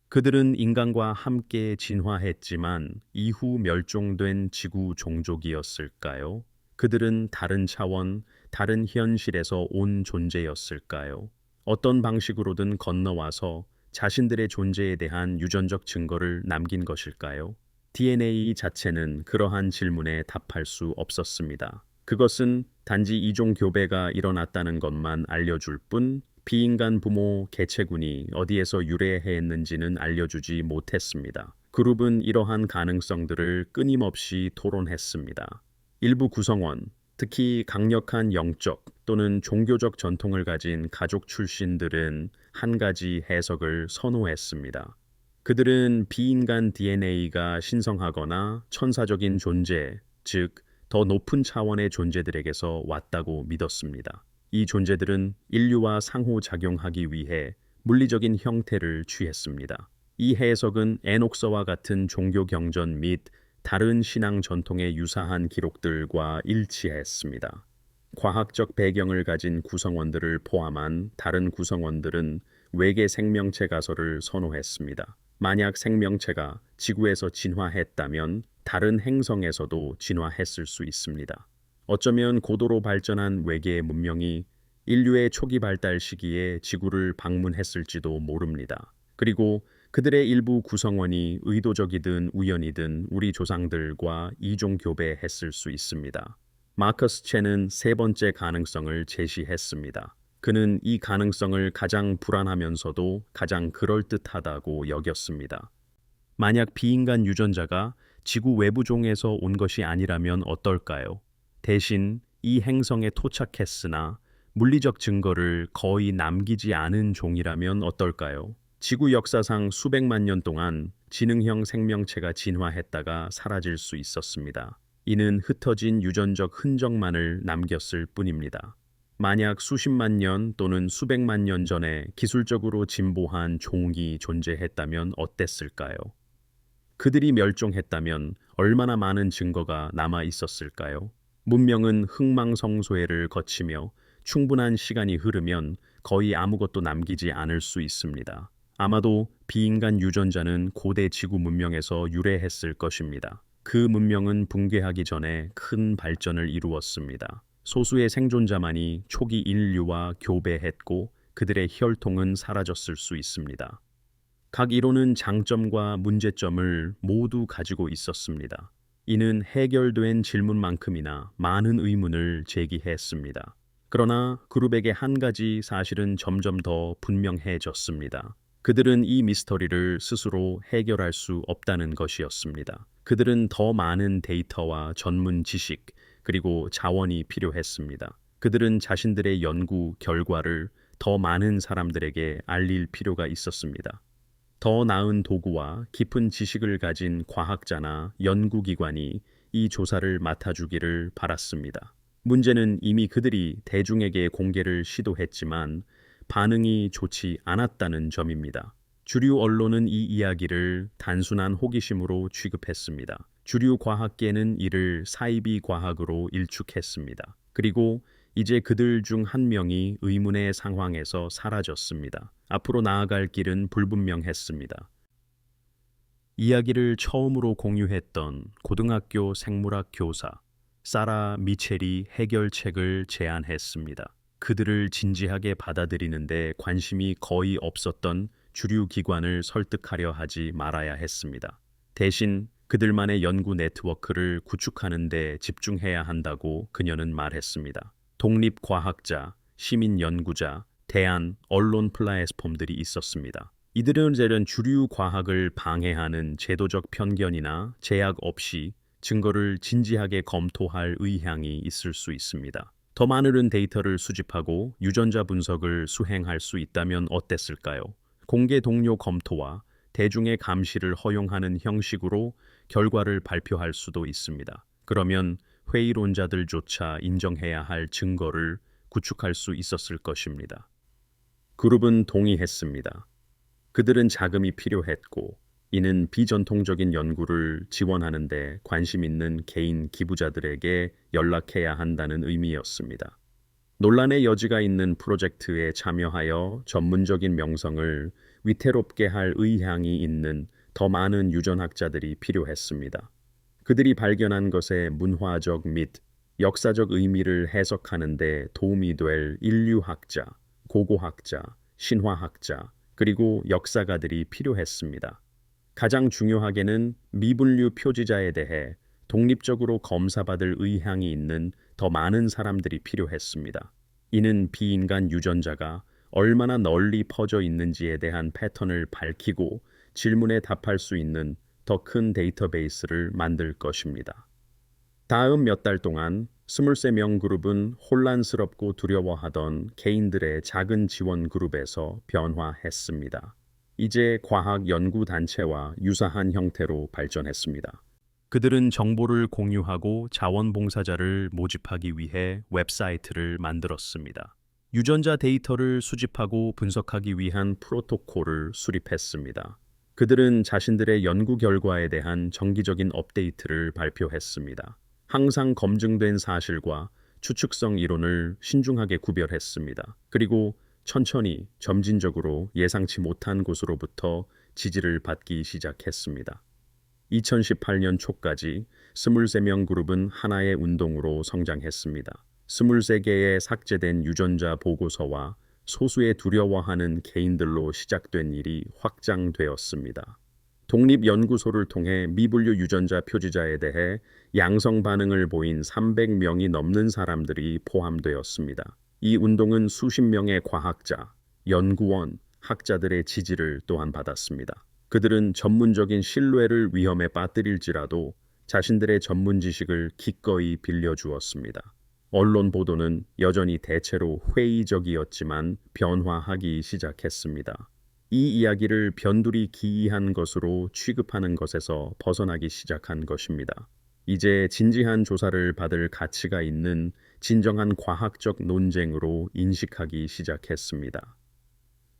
그들은 인간과 함께 진화했지만 이후 멸종된 지구 종족이었을까요? 그들은 다른 차원, 다른 현실에서 온 존재였을까요? 어떤 방식으로든 건너와서 자신들의 존재에 대한 유전적 증거를 남긴 것일까요? DNA 자체는 그러한 질문에 답할 수 없었습니다. 그것은 단지 이종 교배가 일어났다는 것만 알려줄 뿐 비인간 부모 개체군이 어디에서 유래했는지는 알려주지 못했습니다. 그룹은 이러한 가능성들을 끊임없이 토론했습니다. 일부 구성원, 특히 강력한 영적 또는 종교적 전통을 가진 가족 출신들은 한 가지 해석을 선호했습니다. 그들은 비인간 DNA가 신성하거나 천사적인 존재, 즉, 더 높은 차원의 존재들에게서 왔다고 믿었습니다. 이 존재들은 인류와 상호작용하기 위해 물리적인 형태를 취했습니다. 이 해석은 에녹서와 같은 종교 경전 및 다른 신앙 전통에 유사한 기록들과 일치했습니다. 과학적 배경을 가진 구성원들을 포함한 다른 구성원들은 외계 생명체 가설을 선호했습니다. 만약 생명체가 지구에서 진화했다면 다른 행성에서도 진화했을 수 있습니다. 어쩌면 고도로 발전한 외계 문명이 인류의 초기 발달 시기에 지구를 방문했을지도 모릅니다. 그리고 그들의 일부 구성원이 의도적이든 우연이든 우리 조상들과 이종 교배했을 수 있습니다. 마커스 첸은 세 번째 가능성을 제시했습니다. 그는 이 가능성을 가장 불안하면서도 가장 그럴듯하다고 여겼습니다. 만약 비인간 유전자가 지구 외부종에서 온 것이 아니라면 어떨까요? 대신 이 행성에 토착했으나 물리적 증거를 거의 남기지 않은 종이라면 어떨까요? 지구 역사상 수백만 년 동안 지능형 생명체가 진화했다가 사라질 수 있었습니다. 이는 흩어진 유전적 흔적만을 남겼을 뿐입니다. 만약 수십만 년 또는 수백만 년 전에 기술적으로 진보한 종이 존재했다면 어땠을까요? 그들이 멸종했다면 얼마나 많은 증거가 남아 있었을까요? 문명은 흥망성쇠를 거치며 충분한 시간이 흐르면 거의 아무것도 남기지 않을 수 있습니다. 아마도 비인간 유전자는 고대 지구 문명에서 유래했을 것입니다. 그 문명은 붕괴하기 전에 큰 발전을 이루었습니다. 소수의 생존자만이 초기 인류와 교배했고 그들의 혈통은 사라졌을 수 있습니다. 각 이론은 장점과 문제점을 모두 가지고 있었습니다. 이는 해결된 질문만큼이나 많은 의문을 제기했습니다. 그러나 그룹에게 한 가지 사실은 점점 더 분명해졌습니다. 그들은 이 미스터리를 스스로 해결할 수 없다는 것이었습니다. 그들은 더 많은 데이터와 전문 지식, 그리고 자원이 필요했습니다. 그들은 자신들의 연구 결과를 더 많은 사람들에게 알릴 필요가 있었습니다. 더 나은 도구와 깊은 지식을 가진 과학자나 연구기관이 이 조사를 맡아주기를 바랐습니다. 문제는 이미 그들이 대중에게 공개를 시도했지만 반응이 좋지 않았다는 점입니다. 주류 언론은 이 이야기를 단순한 호기심으로 취급했습니다. 주류 과학계는 이를 사이비 과학으로 일축했습니다. 그리고 이제 그들 중 한 명이 의문의 상황에서 사라졌습니다. 앞으로 나아갈 길은 불분명했습니다. 이야기를 처음으로 공유했던 고등학교 생물학 교사 사라 미첼이 해결책을 제안했습니다. 그들을 진지하게 받아들이는데 관심이 거의 없었던 주류 기관을 설득하려 하지 말아야 했습니다. 대신 그들만의 연구 네트워크를 구축하는 데 집중해야 한다고 그녀는 말했습니다. 독립과학자, 시민연구자, 대안, 언론 플랫폼들이 있었습니다. 이들은 주류 과학을 방해하는 제도적 편견이나 제약 없이 증거를 진지하게 검토할 의향이 있을 수 있습니다. 더 많은 데이터를 수집하고 유전자 분석을 수행할 수 있다면 어땠을까요? 공개 동료 검토와 대중의 감시를 허용하는 형식으로 결과를 발표할 수도 있습니다. 그러면 회의론자들조차 인정해야 할 증거를 구축할 수 있었을 것입니다. 그룹은 동의했습니다. 그들은 자금이 필요했고, 이는 비전통적인 연구를 지원하는 데 관심 있는 개인 기부자들에게 연락해야 한다는 의미였습니다. 논란의 여지가 있는 프로젝트에 참여하여 전문적인 명성을 위태롭게 할 의향이 있는 더 많은 유전학자들이 필요했습니다. 그들이 발견한 것의 문화적 및 역사적 의미를 해석하는 데 도움이 될 인류학자, 고고학자, 신화학자, 그리고 역사가들이 필요했습니다. 가장 중요하게는 미분류 표지자에 대해 독립적으로 검사받을 의향이 있는 더 많은 사람들이 필요했습니다. 이는 비인간 유전자가 얼마나 널리 퍼져 있는지에 대한 패턴을 밝히고 질문에 답할 수 있는 더 큰 데이터베이스를 만들 것입니다. 다음 몇 달 동안 23명 그룹은 혼란스럽고 두려워하던 개인들의 작은 지원 그룹에서 변화했습니다. 이제 과학 연구 단체와 유사한 형태로 발전했습니다. 그들은 정보를 공유하고 자원봉사자를 모집하기 위해 웹사이트를 만들었습니다. 유전자 데이터를 수집하고 분석하기 위한 프로토콜을 수립했습니다. 그들은 자신들의 연구 결과에 대한 정기적인 업데이트를 발표했습니다. 항상 검증된 사실과 추측성 이론을 신중하게 구별했습니다. 그리고 천천히 점진적으로 예상치 못한 곳으로부터 지지를 받기 시작했습니다. 2018년 초까지 23명 그룹은 하나의 운동으로 성장했습니다. 23개의 삭제된 유전자 보고서와 소수의 두려워하는 개인들로 시작된 일이 확장되었습니다. 독립연구소를 통해 미분류 유전자 표지자에 대해 양성 반응을 보인 300명이 넘는 사람들이 포함되었습니다. 이 운동은 수십 명의 과학자, 연구원, 학자들의 지지를 또한 받았습니다. 그들은 전문적인 신뢰를 위험에 빠뜨릴지라도 자신들의 전문 지식을 기꺼이 빌려주었습니다. 언론 보도는 여전히 대체로 회의적이었지만 변화하기 시작했습니다. 이 이야기를 변두리 기이한 것으로 취급하는 것에서 벗어나기 시작한 것입니다. 이제 진지한 조사를 받을 가치가 있는 진정한 과학적 논쟁으로 인식하기 시작했습니다.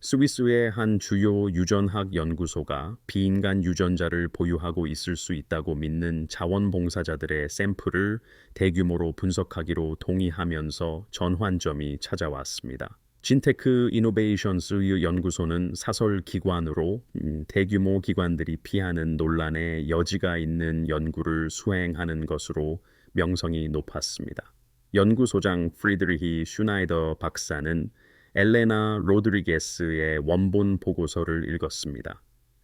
스위스의 한 주요 유전학 연구소가 비인간 유전자를 보유하고 있을 수 있다고 믿는 자원봉사자들의 샘플을 대규모로 분석하기로 동의하면서 전환점이 찾아왔습니다. 진테크 이노베이션스 연구소는 사설 기관으로 대규모 기관들이 피하는 논란에 여지가 있는 연구를 수행하는 것으로 명성이 높았습니다. 연구소장 프리드리히 슈나이더 박사는 엘레나 로드리게스의 원본 보고서를 읽었습니다.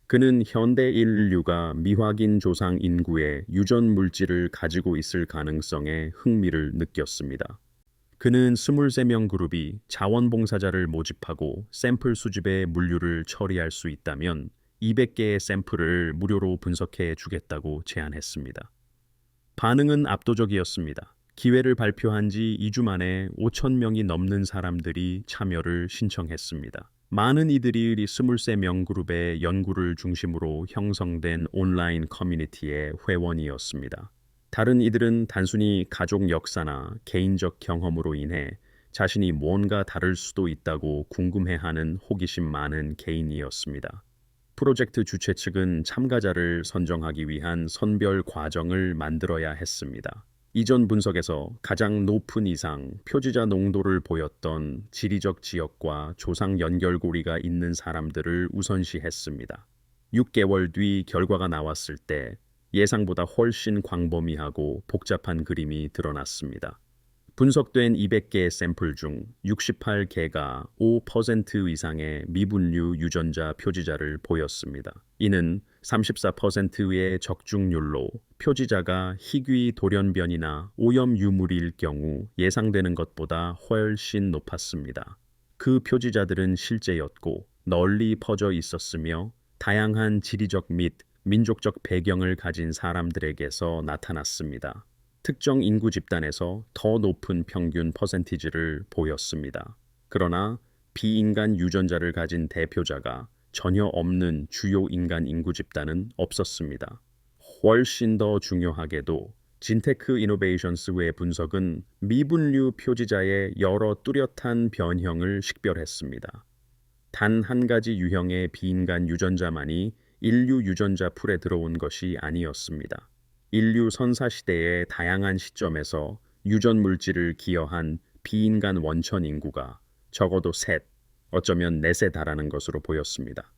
그는 현대 인류가 미확인 조상 인구의 유전 물질을 가지고 있을 가능성에 흥미를 느꼈습니다. 그는 23명 그룹이 자원봉사자를 모집하고 샘플 수집의 물류를 처리할 수 있다면 200개의 샘플을 무료로 분석해 주겠다고 제안했습니다. 반응은 압도적이었습니다. 기회를 발표한 지 2주 만에 5,000명이 넘는 사람들이 참여를 신청했습니다. 많은 이들이 23명 그룹의 연구를 중심으로 형성된 온라인 커뮤니티의 회원이었습니다. 다른 이들은 단순히 가족 역사나 개인적 경험으로 인해 자신이 뭔가 다를 수도 있다고 궁금해하는 호기심 많은 개인이었습니다. 프로젝트 주최 측은 참가자를 선정하기 위한 선별 과정을 만들어야 했습니다. 이전 분석에서 가장 높은 이상 표지자 농도를 보였던 지리적 지역과 조상 연결고리가 있는 사람들을 우선시했습니다. 6개월 뒤 결과가 나왔을 때 예상보다 훨씬 광범위하고 복잡한 그림이 드러났습니다. 분석된 200개 샘플 중 68개가 5% 이상의 미분류 유전자 표지자를 보였습니다. 이는 34%의 적중률로 표지자가 희귀 돌연변이나 오염 유물일 경우 예상되는 것보다 훨씬 높았습니다. 그 표지자들은 실제였고 널리 퍼져 있었으며 다양한 지리적 및 민족적 배경을 가진 사람들에게서 나타났습니다. 특정 인구 집단에서 더 높은 평균 퍼센티지를 보였습니다. 그러나 비인간 유전자를 가진 대표자가 전혀 없는 주요 인간 인구 집단은 없었습니다. 훨씬 더 중요하게도 진테크 이노베이션스의 분석은 미분류 표지자의 여러 뚜렷한 변형을 식별했습니다. 단 한 가지 유형의 비인간 유전자만이 인류 유전자 풀에 들어온 것이 아니었습니다. 인류 선사시대의 다양한 시점에서 유전 물질을 기여한 비인간 원천 인구가 적어도 셋, 어쩌면 넷에 달하는 것으로 보였습니다.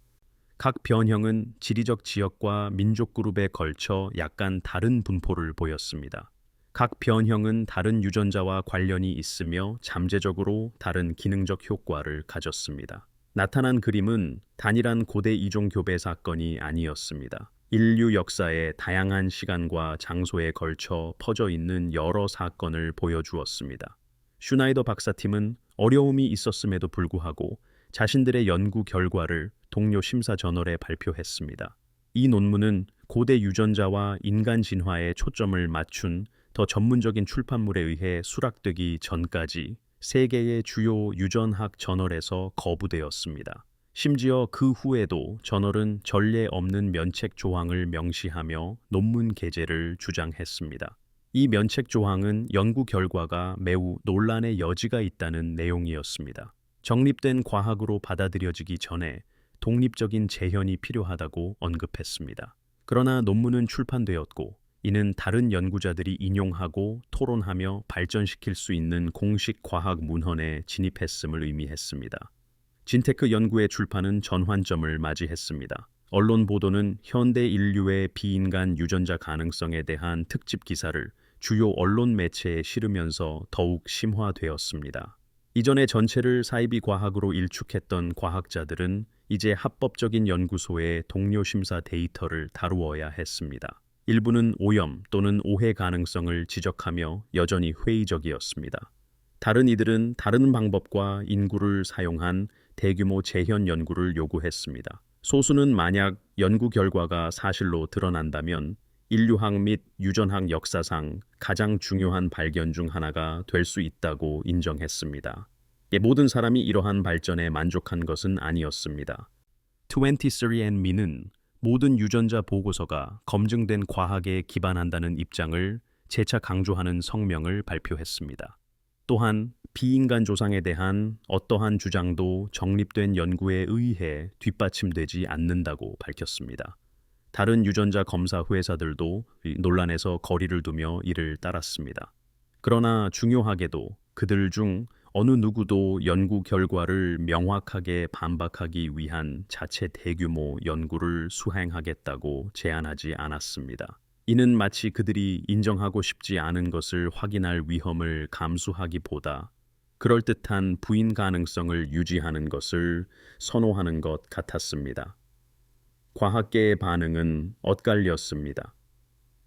각 변형은 지리적 지역과 민족 그룹에 걸쳐 약간 다른 분포를 보였습니다. 각 변형은 다른 유전자와 관련이 있으며 잠재적으로 다른 기능적 효과를 가졌습니다. 나타난 그림은 단일한 고대 이종 교배 사건이 아니었습니다. 인류 역사의 다양한 시간과 장소에 걸쳐 퍼져 있는 여러 사건을 보여주었습니다. 슈나이더 박사팀은 어려움이 있었음에도 불구하고 자신들의 연구 결과를 동료 심사 저널에 발표했습니다. 이 논문은 고대 유전자와 인간 진화에 초점을 맞춘 더 전문적인 출판물에 의해 수락되기 전까지 세계의 주요 유전학 저널에서 거부되었습니다. 심지어 그 후에도 저널은 전례 없는 면책 조항을 명시하며 논문 게재를 주장했습니다. 이 면책 조항은 연구 결과가 매우 논란의 여지가 있다는 내용이었습니다. 정립된 과학으로 받아들여지기 전에 독립적인 재현이 필요하다고 언급했습니다. 그러나 논문은 출판되었고 이는 다른 연구자들이 인용하고 토론하며 발전시킬 수 있는 공식 과학 문헌에 진입했음을 의미했습니다. 진테크 연구의 출판은 전환점을 맞이했습니다. 언론 보도는 현대 인류의 비인간 유전자 가능성에 대한 특집 기사를 주요 언론 매체에 실으면서 더욱 심화되었습니다. 이전에 전체를 사이비 과학으로 일축했던 과학자들은 이제 합법적인 연구소의 동료 심사 데이터를 다루어야 했습니다. 일부는 오염 또는 오해 가능성을 지적하며 여전히 회의적이었습니다. 다른 이들은 다른 방법과 인구를 사용한 대규모 재현 연구를 요구했습니다. 소수는 만약 연구 결과가 사실로 드러난다면 인류학 및 유전학 역사상 가장 중요한 발견 중 하나가 될 수 있다고 인정했습니다. 모든 사람이 이러한 발전에 만족한 것은 아니었습니다. 23andMe는 모든 유전자 보고서가 검증된 과학에 기반한다는 입장을 재차 강조하는 성명을 발표했습니다. 또한 비인간 조상에 대한 어떠한 주장도 정립된 연구에 의해 뒷받침되지 않는다고 밝혔습니다. 다른 유전자 검사 회사들도 논란에서 거리를 두며 이를 따랐습니다. 그러나 중요하게도 그들 중 어느 누구도 연구 결과를 명확하게 반박하기 위한 자체 대규모 연구를 수행하겠다고 제안하지 않았습니다. 이는 마치 그들이 인정하고 싶지 않은 것을 확인할 위험을 감수하기보다 그럴듯한 부인 가능성을 유지하는 것을 선호하는 것 같았습니다. 과학계의 반응은 엇갈렸습니다.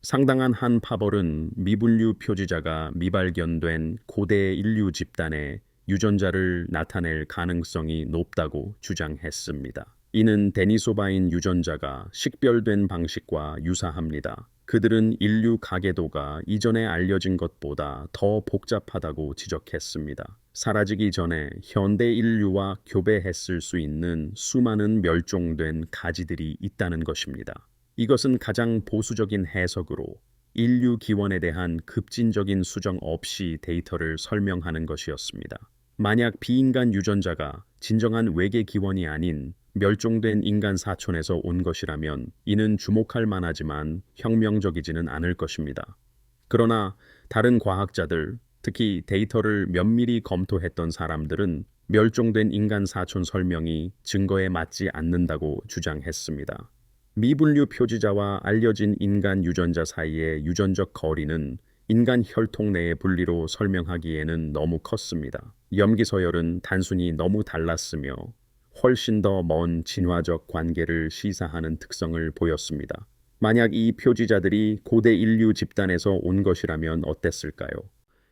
상당한 한 파벌은 미분류 표지자가 미발견된 고대 인류 집단의 유전자를 나타낼 가능성이 높다고 주장했습니다. 이는 데니소바인 유전자가 식별된 방식과 유사합니다. 그들은 인류 가계도가 이전에 알려진 것보다 더 복잡하다고 지적했습니다. 사라지기 전에 현대 인류와 교배했을 수 있는 수많은 멸종된 가지들이 있다는 것입니다. 이것은 가장 보수적인 해석으로 인류 기원에 대한 급진적인 수정 없이 데이터를 설명하는 것이었습니다. 만약 비인간 유전자가 진정한 외계 기원이 아닌 멸종된 인간 사촌에서 온 것이라면 이는 주목할 만하지만 혁명적이지는 않을 것입니다. 그러나 다른 과학자들, 특히 데이터를 면밀히 검토했던 사람들은 멸종된 인간 사촌 설명이 증거에 맞지 않는다고 주장했습니다. 미분류 표지자와 알려진 인간 유전자 사이의 유전적 거리는 인간 혈통 내의 분리로 설명하기에는 너무 컸습니다. 염기서열은 단순히 너무 달랐으며 훨씬 더 먼 진화적 관계를 시사하는 특성을 보였습니다. 만약 이 표지자들이 고대 인류 집단에서 온 것이라면 어땠을까요?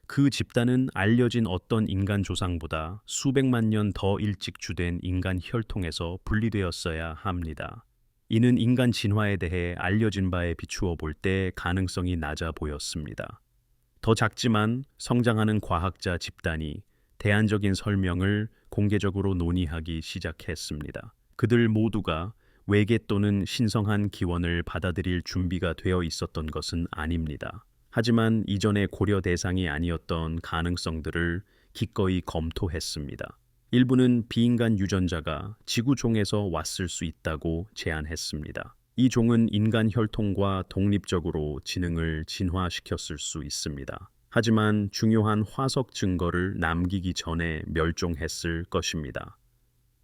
그 집단은 알려진 어떤 인간 조상보다 수백만 년 더 일찍 주된 인간 혈통에서 분리되었어야 합니다. 이는 인간 진화에 대해 알려진 바에 비추어 볼 때 가능성이 낮아 보였습니다. 더 작지만 성장하는 과학자 집단이 대안적인 설명을 공개적으로 논의하기 시작했습니다. 그들 모두가 외계 또는 신성한 기원을 받아들일 준비가 되어 있었던 것은 아닙니다. 하지만 이전의 고려 대상이 아니었던 가능성들을 기꺼이 검토했습니다. 일부는 비인간 유전자가 지구종에서 왔을 수 있다고 제안했습니다. 이 종은 인간 혈통과 독립적으로 지능을 진화시켰을 수 있습니다. 하지만 중요한 화석 증거를 남기기 전에 멸종했을 것입니다.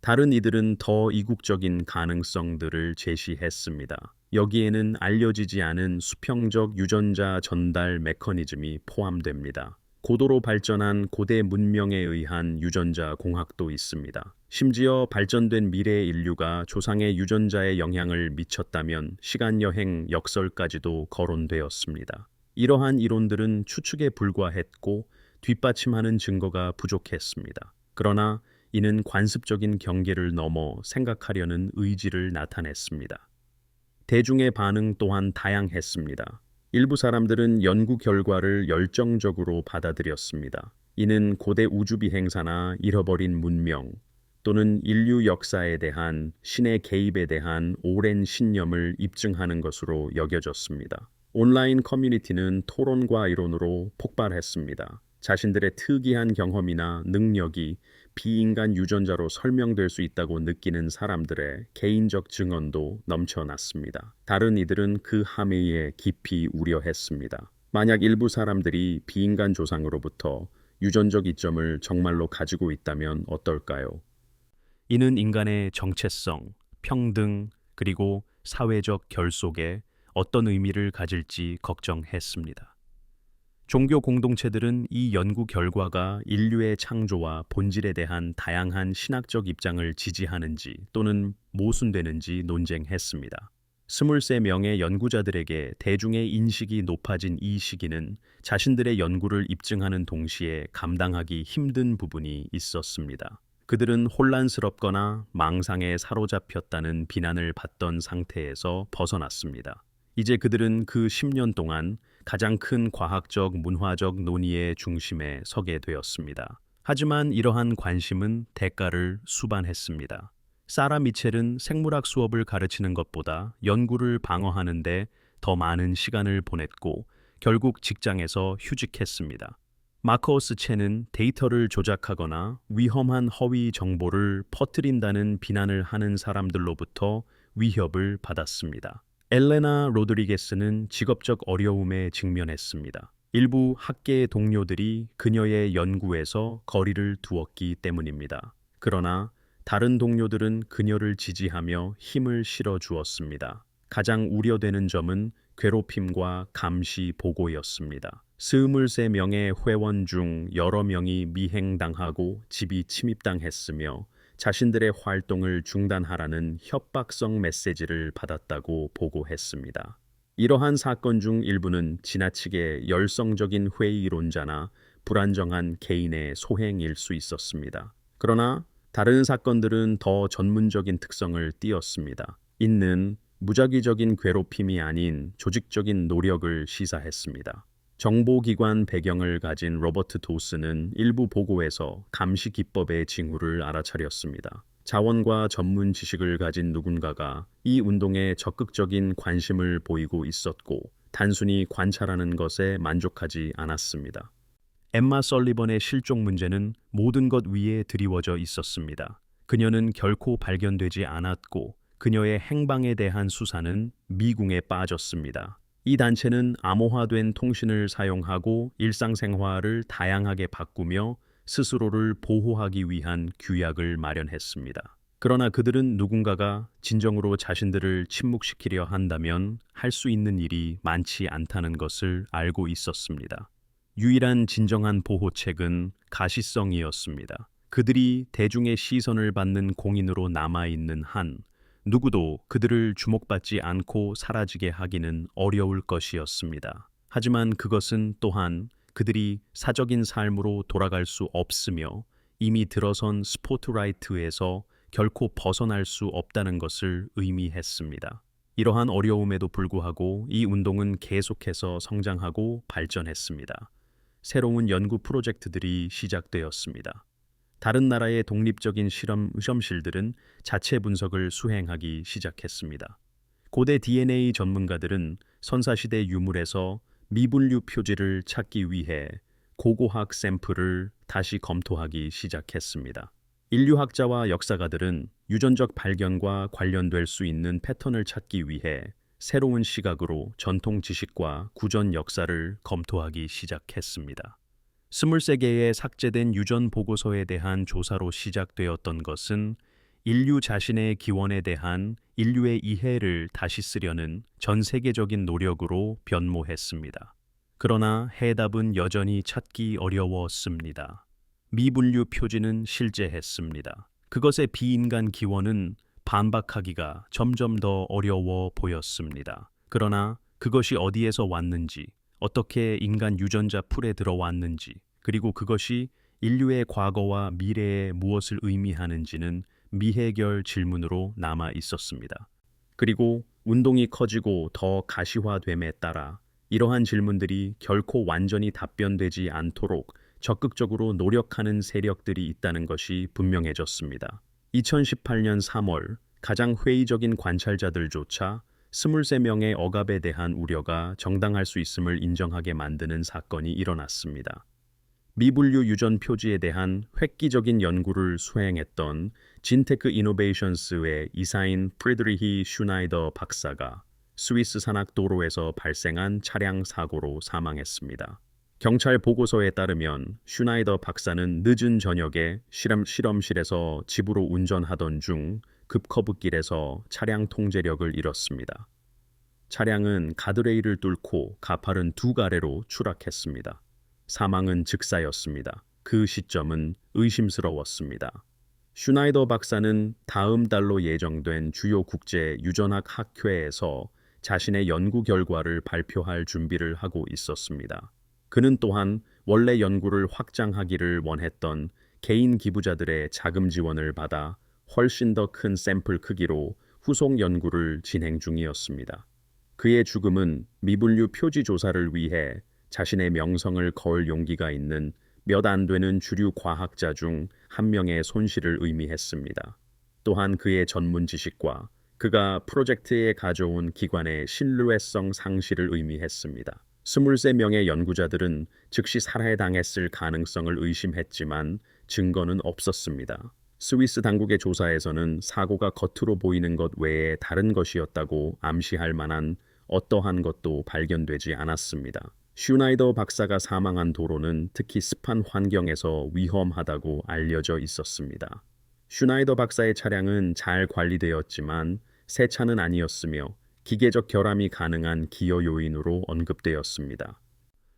다른 이들은 더 이국적인 가능성들을 제시했습니다. 여기에는 알려지지 않은 수평적 유전자 전달 메커니즘이 포함됩니다. 고도로 발전한 고대 문명에 의한 유전자 공학도 있습니다. 심지어 발전된 미래의 인류가 조상의 유전자에 영향을 미쳤다면 시간여행 역설까지도 거론되었습니다. 이러한 이론들은 추측에 불과했고 뒷받침하는 증거가 부족했습니다. 그러나 이는 관습적인 경계를 넘어 생각하려는 의지를 나타냈습니다. 대중의 반응 또한 다양했습니다. 일부 사람들은 연구 결과를 열정적으로 받아들였습니다. 이는 고대 우주 비행사나 잃어버린 문명 또는 인류 역사에 대한 신의 개입에 대한 오랜 신념을 입증하는 것으로 여겨졌습니다. 온라인 커뮤니티는 토론과 이론으로 폭발했습니다. 자신들의 특이한 경험이나 능력이 비인간 유전자로 설명될 수 있다고 느끼는 사람들의 개인적 증언도 넘쳐났습니다. 다른 이들은 그 함의에 깊이 우려했습니다. 만약 일부 사람들이 비인간 조상으로부터 유전적 이점을 정말로 가지고 있다면 어떨까요? 이는 인간의 정체성, 평등, 그리고 사회적 결속에 어떤 의미를 가질지 걱정했습니다. 종교 공동체들은 이 연구 결과가 인류의 창조와 본질에 대한 다양한 신학적 입장을 지지하는지 또는 모순되는지 논쟁했습니다. 23명의 연구자들에게 대중의 인식이 높아진 이 시기는 자신들의 연구를 입증하는 동시에 감당하기 힘든 부분이 있었습니다. 그들은 혼란스럽거나 망상에 사로잡혔다는 비난을 받던 상태에서 벗어났습니다. 이제 그들은 그 10년 동안 가장 큰 과학적, 문화적 논의의 중심에 서게 되었습니다. 하지만 이러한 관심은 대가를 수반했습니다. 사라 미첼은 생물학 수업을 가르치는 것보다 연구를 방어하는 데 더 많은 시간을 보냈고 결국 직장에서 휴직했습니다. 마커스 첸은 데이터를 조작하거나 위험한 허위 정보를 퍼뜨린다는 비난을 하는 사람들로부터 위협을 받았습니다. 엘레나 로드리게스는 직업적 어려움에 직면했습니다. 일부 학계 동료들이 그녀의 연구에서 거리를 두었기 때문입니다. 그러나 다른 동료들은 그녀를 지지하며 힘을 실어 주었습니다. 가장 우려되는 점은 괴롭힘과 감시 보고였습니다. 23명의 회원 중 여러 명이 미행당하고 집이 침입당했으며 자신들의 활동을 중단하라는 협박성 메시지를 받았다고 보고했습니다. 이러한 사건 중 일부는 지나치게 열성적인 회의론자나 불안정한 개인의 소행일 수 있었습니다. 그러나 다른 사건들은 더 전문적인 특성을 띠었습니다. 이는 무작위적인 괴롭힘이 아닌 조직적인 노력을 시사했습니다. 정보기관 배경을 가진 로버트 도스는 일부 보고에서 감시 기법의 징후를 알아차렸습니다. 자원과 전문 지식을 가진 누군가가 이 운동에 적극적인 관심을 보이고 있었고 단순히 관찰하는 것에 만족하지 않았습니다. 엠마 설리번의 실종 문제는 모든 것 위에 드리워져 있었습니다. 그녀는 결코 발견되지 않았고 그녀의 행방에 대한 수사는 미궁에 빠졌습니다. 이 단체는 암호화된 통신을 사용하고 일상생활을 다양하게 바꾸며 스스로를 보호하기 위한 규약을 마련했습니다. 그러나 그들은 누군가가 진정으로 자신들을 침묵시키려 한다면 할 수 있는 일이 많지 않다는 것을 알고 있었습니다. 유일한 진정한 보호책은 가시성이었습니다. 그들이 대중의 시선을 받는 공인으로 남아있는 한 누구도 그들을 주목받지 않고 사라지게 하기는 어려울 것이었습니다. 하지만 그것은 또한 그들이 사적인 삶으로 돌아갈 수 없으며 이미 들어선 스포트라이트에서 결코 벗어날 수 없다는 것을 의미했습니다. 이러한 어려움에도 불구하고 이 운동은 계속해서 성장하고 발전했습니다. 새로운 연구 프로젝트들이 시작되었습니다. 다른 나라의 독립적인 실험실들은 자체 분석을 수행하기 시작했습니다. 고대 DNA 전문가들은 선사시대 유물에서 미분류 표지를 찾기 위해 고고학 샘플을 다시 검토하기 시작했습니다. 인류학자와 역사가들은 유전적 발견과 관련될 수 있는 패턴을 찾기 위해 새로운 시각으로 전통 지식과 구전 역사를 검토하기 시작했습니다. 23개의 삭제된 유전 보고서에 대한 조사로 시작되었던 것은 인류 자신의 기원에 대한 인류의 이해를 다시 쓰려는 전 세계적인 노력으로 변모했습니다. 그러나 해답은 여전히 찾기 어려웠습니다. 미분류 표지는 실제했습니다. 그것의 비인간 기원은 반박하기가 점점 더 어려워 보였습니다. 그러나 그것이 어디에서 왔는지, 어떻게 인간 유전자 풀에 들어왔는지, 그리고 그것이 인류의 과거와 미래에 무엇을 의미하는지는 미해결 질문으로 남아 있었습니다. 그리고 운동이 커지고 더 가시화됨에 따라 이러한 질문들이 결코 완전히 답변되지 않도록 적극적으로 노력하는 세력들이 있다는 것이 분명해졌습니다. 2018년 3월 가장 회의적인 관찰자들조차 23명의 억압에 대한 우려가 정당할 수 있음을 인정하게 만드는 사건이 일어났습니다. 미분류 유전 표지에 대한 획기적인 연구를 수행했던 진테크 이노베이션스의 이사인 프리드리히 슈나이더 박사가 스위스 산악 도로에서 발생한 차량 사고로 사망했습니다. 경찰 보고서에 따르면 슈나이더 박사는 늦은 저녁에 실험실에서 집으로 운전하던 중 급커브길에서 차량 통제력을 잃었습니다. 차량은 가드레일을 뚫고 가파른 두 가래로 추락했습니다. 사망은 즉사였습니다. 그 시점은 의심스러웠습니다. 슈나이더 박사는 다음 달로 예정된 주요 국제 유전학 학회에서 자신의 연구 결과를 발표할 준비를 하고 있었습니다. 그는 또한 원래 연구를 확장하기를 원했던 개인 기부자들의 자금 지원을 받아 훨씬 더 큰 샘플 크기로 후속 연구를 진행 중이었습니다. 그의 죽음은 미분류 표지 조사를 위해 자신의 명성을 걸 용기가 있는 몇 안 되는 주류 과학자 중 한 명의 손실을 의미했습니다. 또한 그의 전문 지식과 그가 프로젝트에 가져온 기관의 신뢰성 상실을 의미했습니다. 23명의 연구자들은 즉시 살해당했을 가능성을 의심했지만 증거는 없었습니다. 스위스 당국의 조사에서는 사고가 겉으로 보이는 것 외에 다른 것이었다고 암시할 만한 어떠한 것도 발견되지 않았습니다. 슈나이더 박사가 사망한 도로는 특히 습한 환경에서 위험하다고 알려져 있었습니다. 슈나이더 박사의 차량은 잘 관리되었지만 새 차는 아니었으며 기계적 결함이 가능한 기여 요인으로 언급되었습니다.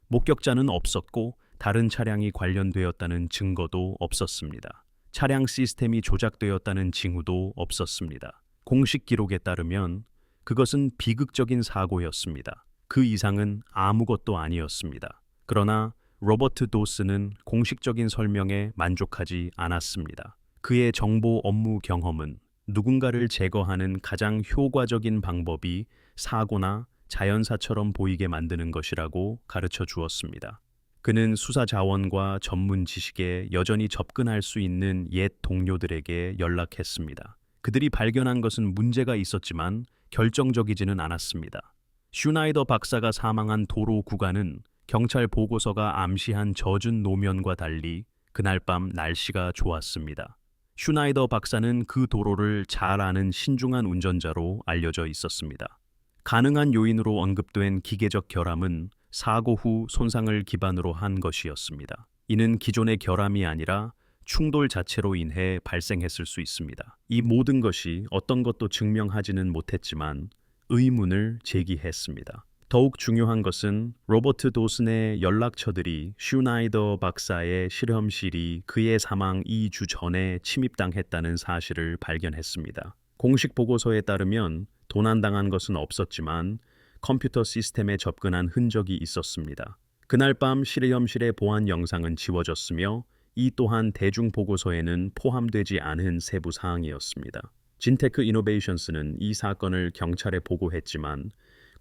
목격자는 없었고 다른 차량이 관련되었다는 증거도 없었습니다. 차량 시스템이 조작되었다는 징후도 없었습니다. 공식 기록에 따르면 그것은 비극적인 사고였습니다. 그 이상은 아무것도 아니었습니다. 그러나 로버트 도스는 공식적인 설명에 만족하지 않았습니다. 그의 정보 업무 경험은 누군가를 제거하는 가장 효과적인 방법이 사고나 자연사처럼 보이게 만드는 것이라고 가르쳐 주었습니다. 그는 수사 자원과 전문 지식에 여전히 접근할 수 있는 옛 동료들에게 연락했습니다. 그들이 발견한 것은 문제가 있었지만 결정적이지는 않았습니다. 슈나이더 박사가 사망한 도로 구간은 경찰 보고서가 암시한 젖은 노면과 달리 그날 밤 날씨가 좋았습니다. 슈나이더 박사는 그 도로를 잘 아는 신중한 운전자로 알려져 있었습니다. 가능한 요인으로 언급된 기계적 결함은 사고 후 손상을 기반으로 한 것이었습니다. 이는 기존의 결함이 아니라 충돌 자체로 인해 발생했을 수 있습니다. 이 모든 것이 어떤 것도 증명하지는 못했지만 의문을 제기했습니다. 더욱 중요한 것은 로버트 도슨의 연락처들이 슈나이더 박사의 실험실이 그의 사망 2주 전에 침입당했다는 사실을 발견했습니다. 공식 보고서에 따르면 도난당한 것은 없었지만 컴퓨터 시스템에 접근한 흔적이 있었습니다. 그날 밤 실험실의 보안 영상은 지워졌으며 이 또한 대중 보고서에는 포함되지 않은 세부 사항이었습니다. 진테크 이노베이션스는 이 사건을 경찰에 보고했지만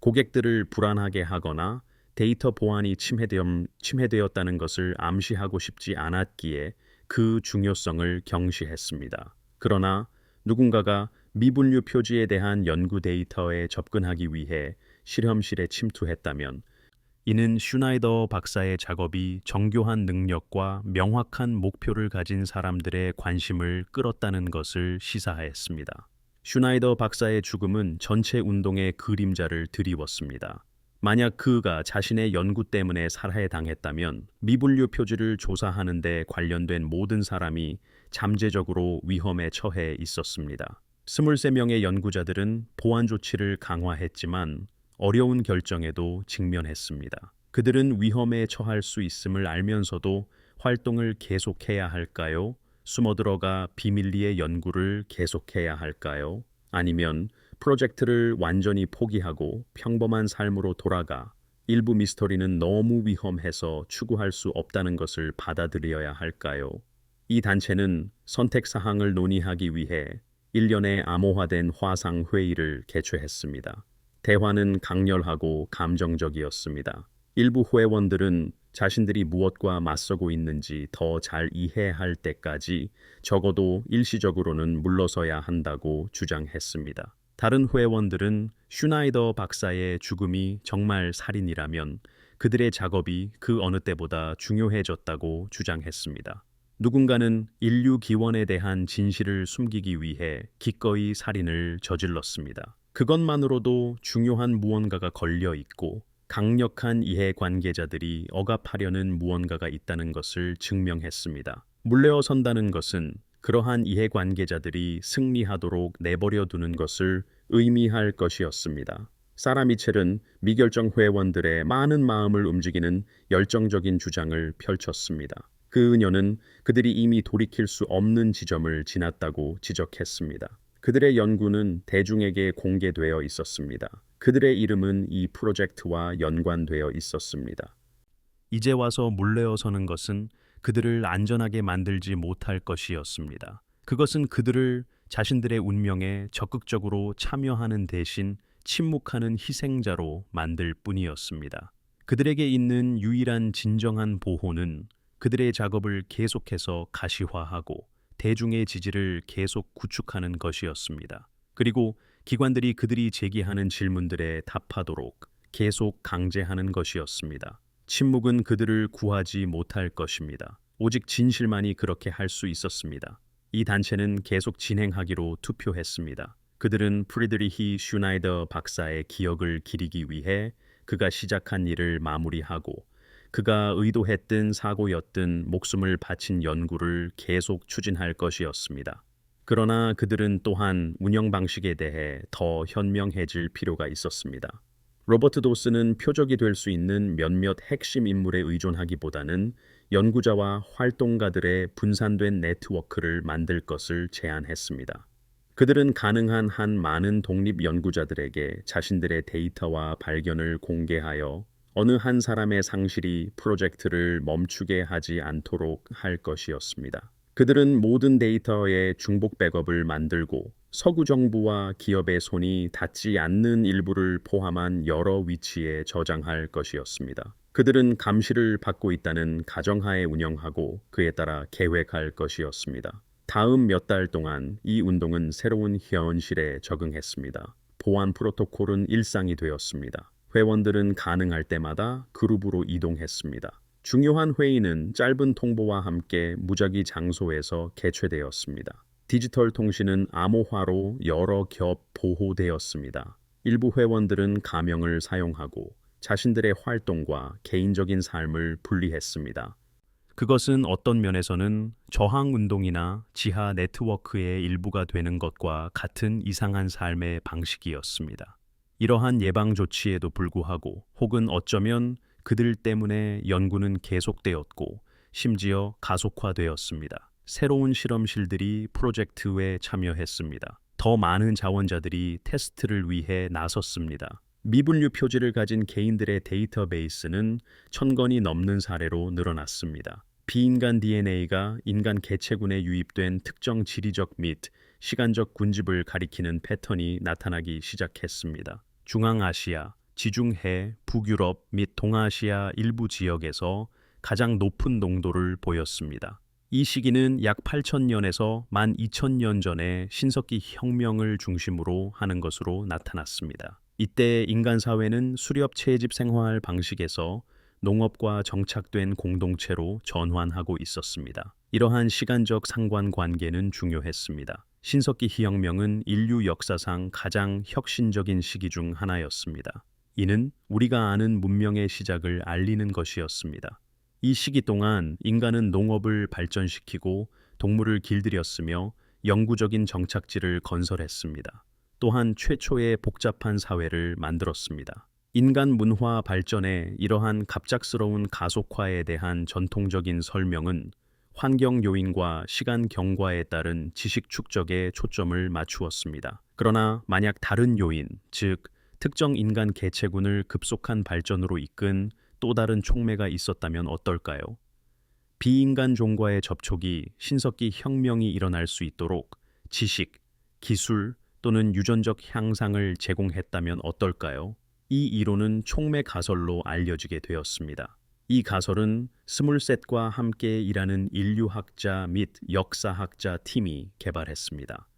고객들을 불안하게 하거나 데이터 보안이 침해되었다는 것을 암시하고 싶지 않았기에 그 중요성을 경시했습니다. 그러나 누군가가 미분류 표지에 대한 연구 데이터에 접근하기 위해 실험실에 침투했다면 이는 슈나이더 박사의 작업이 정교한 능력과 명확한 목표를 가진 사람들의 관심을 끌었다는 것을 시사했습니다. 슈나이더 박사의 죽음은 전체 운동의 그림자를 드리웠습니다. 만약 그가 자신의 연구 때문에 살해당했다면 미분류 표지를 조사하는 데 관련된 모든 사람이 잠재적으로 위험에 처해 있었습니다. 23명의 연구자들은 보안 조치를 강화했지만 어려운 결정에도 직면했습니다. 그들은 위험에 처할 수 있음을 알면서도 활동을 계속해야 할까요? 숨어들어가 비밀리에 연구를 계속해야 할까요? 아니면 프로젝트를 완전히 포기하고 평범한 삶으로 돌아가 일부 미스터리는 너무 위험해서 추구할 수 없다는 것을 받아들여야 할까요? 이 단체는 선택 사항을 논의하기 위해 1년의 암호화된 화상 회의를 개최했습니다. 대화는 강렬하고 감정적이었습니다. 일부 회원들은 자신들이 무엇과 맞서고 있는지 더 잘 이해할 때까지 적어도 일시적으로는 물러서야 한다고 주장했습니다. 다른 회원들은 슈나이더 박사의 죽음이 정말 살인이라면 그들의 작업이 그 어느 때보다 중요해졌다고 주장했습니다. 누군가는 인류 기원에 대한 진실을 숨기기 위해 기꺼이 살인을 저질렀습니다. 그것만으로도 중요한 무언가가 걸려 있고 강력한 이해관계자들이 억압하려는 무언가가 있다는 것을 증명했습니다. 물레어 선다는 것은 그러한 이해관계자들이 승리하도록 내버려 두는 것을 의미할 것이었습니다. 사라 미첼은 미결정 회원들의 많은 마음을 움직이는 열정적인 주장을 펼쳤습니다. 그녀는 그들이 이미 돌이킬 수 없는 지점을 지났다고 지적했습니다. 그들의 연구는 대중에게 공개되어 있었습니다. 그들의 이름은 이 프로젝트와 연관되어 있었습니다. 이제 와서 물레어 서는 것은 그들을 안전하게 만들지 못할 것이었습니다. 그것은 그들을 자신들의 운명에 적극적으로 참여하는 대신 침묵하는 희생자로 만들 뿐이었습니다. 그들에게 있는 유일한 진정한 보호는 그들의 작업을 계속해서 가시화하고 대중의 지지를 계속 구축하는 것이었습니다. 그리고 기관들이 그들이 제기하는 질문들에 답하도록 계속 강제하는 것이었습니다. 침묵은 그들을 구하지 못할 것입니다. 오직 진실만이 그렇게 할 수 있었습니다. 이 단체는 계속 진행하기로 투표했습니다. 그들은 프리드리히 슈나이더 박사의 기억을 기리기 위해 그가 시작한 일을 마무리하고 그가 의도했든 사고였든 목숨을 바친 연구를 계속 추진할 것이었습니다. 그러나 그들은 또한 운영 방식에 대해 더 현명해질 필요가 있었습니다. 로버트 도슨은 표적이 될 수 있는 몇몇 핵심 인물에 의존하기보다는 연구자와 활동가들의 분산된 네트워크를 만들 것을 제안했습니다. 그들은 가능한 한 많은 독립 연구자들에게 자신들의 데이터와 발견을 공개하여 어느 한 사람의 상실이 프로젝트를 멈추게 하지 않도록 할 것이었습니다. 그들은 모든 데이터의 중복 백업을 만들고 서구 정부와 기업의 손이 닿지 않는 일부를 포함한 여러 위치에 저장할 것이었습니다. 그들은 감시를 받고 있다는 가정하에 운영하고 그에 따라 계획할 것이었습니다. 다음 몇 달 동안 이 운동은 새로운 현실에 적응했습니다. 보안 프로토콜은 일상이 되었습니다. 회원들은 가능할 때마다 그룹으로 이동했습니다. 중요한 회의는 짧은 통보와 함께 무작위 장소에서 개최되었습니다. 디지털 통신은 암호화로 여러 겹 보호되었습니다. 일부 회원들은 가명을 사용하고 자신들의 활동과 개인적인 삶을 분리했습니다. 그것은 어떤 면에서는 저항 운동이나 지하 네트워크의 일부가 되는 것과 같은 이상한 삶의 방식이었습니다. 이러한 예방 조치에도 불구하고 혹은 어쩌면 그들 때문에 연구는 계속되었고 심지어 가속화되었습니다. 새로운 실험실들이 프로젝트에 참여했습니다. 더 많은 자원자들이 테스트를 위해 나섰습니다. 미분류 표지를 가진 개인들의 데이터베이스는 1000건이 넘는 사례로 늘어났습니다. 비인간 DNA가 인간 개체군에 유입된 특정 지리적 및 시간적 군집을 가리키는 패턴이 나타나기 시작했습니다. 중앙아시아, 지중해, 북유럽 및 동아시아 일부 지역에서 가장 높은 농도를 보였습니다. 이 시기는 약 8,000년에서 12,000년 전의 신석기 혁명을 중심으로 하는 것으로 나타났습니다. 이때 인간 사회는 수렵 채집 생활 방식에서 농업과 정착된 공동체로 전환하고 있었습니다. 이러한 시간적 상관관계는 중요했습니다. 신석기 혁명은 인류 역사상 가장 혁신적인 시기 중 하나였습니다. 이는 우리가 아는 문명의 시작을 알리는 것이었습니다. 이 시기 동안 인간은 농업을 발전시키고 동물을 길들였으며 영구적인 정착지를 건설했습니다. 또한 최초의 복잡한 사회를 만들었습니다. 인간 문화 발전의 이러한 갑작스러운 가속화에 대한 전통적인 설명은 환경 요인과 시간 경과에 따른 지식 축적에 초점을 맞추었습니다. 그러나 만약 다른 요인, 즉 특정 인간 개체군을 급속한 발전으로 이끈 또 다른 촉매가 있었다면 어떨까요? 비인간 종과의 접촉이 신석기 혁명이 일어날 수 있도록 지식, 기술 또는 유전적 향상을 제공했다면 어떨까요? 이 이론은 촉매 가설로 알려지게 되었습니다. 이 가설은 스물셋과 함께 일하는 인류학자 및 역사학자 팀이 개발했습니다.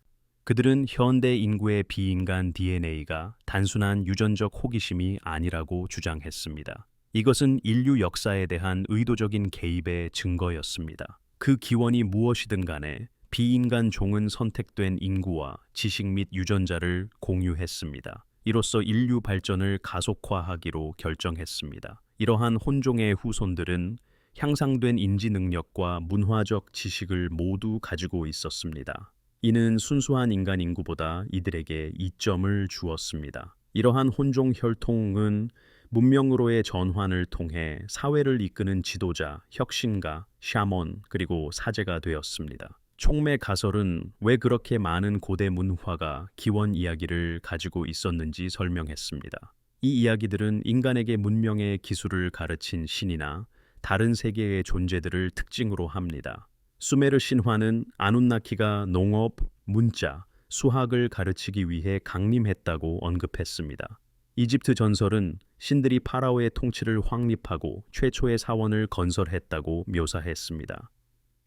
그들은 현대 인구의 비인간 DNA가 단순한 유전적 호기심이 아니라고 주장했습니다. 이것은 인류 역사에 대한 의도적인 개입의 증거였습니다. 그 기원이 무엇이든 간에 비인간 종은 선택된 인구와 지식 및 유전자를 공유했습니다. 이로써 인류 발전을 가속화하기로 결정했습니다. 이러한 혼종의 후손들은 향상된 인지 능력과 문화적 지식을 모두 가지고 있었습니다. 이는 순수한 인간 인구보다 이들에게 이점을 주었습니다. 이러한 혼종 혈통은 문명으로의 전환을 통해 사회를 이끄는 지도자, 혁신가, 샤먼, 그리고 사제가 되었습니다. 촉매 가설은 왜 그렇게 많은 고대 문화가 기원 이야기를 가지고 있었는지 설명했습니다. 이 이야기들은 인간에게 문명의 기술을 가르친 신이나 다른 세계의 존재들을 특징으로 합니다. 수메르 신화는 아눈나키가 농업, 문자, 수학을 가르치기 위해 강림했다고 언급했습니다. 이집트 전설은 신들이 파라오의 통치를 확립하고 최초의 사원을 건설했다고 묘사했습니다.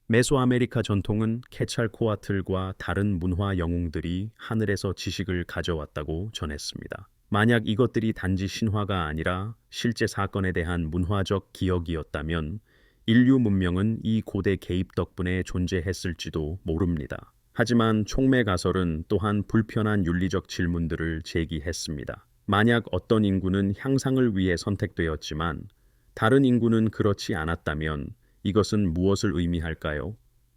메소아메리카 전통은 케찰코아틀과 다른 문화 영웅들이 하늘에서 지식을 가져왔다고 전했습니다. 만약 이것들이 단지 신화가 아니라 실제 사건에 대한 문화적 기억이었다면 인류 문명은 이 고대 개입 덕분에 존재했을지도 모릅니다. 하지만 촉매 가설은 또한 불편한 윤리적 질문들을 제기했습니다. 만약 어떤 인구는 향상을 위해 선택되었지만 다른 인구는 그렇지 않았다면 이것은 무엇을 의미할까요?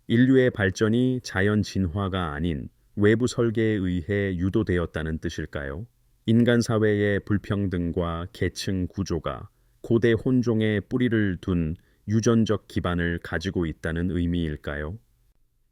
인류의 발전이 자연 진화가 아닌 외부 설계에 의해 유도되었다는 뜻일까요? 인간 사회의 불평등과 계층 구조가 고대 혼종의 뿌리를 둔 유전적 기반을 가지고 있다는 의미일까요?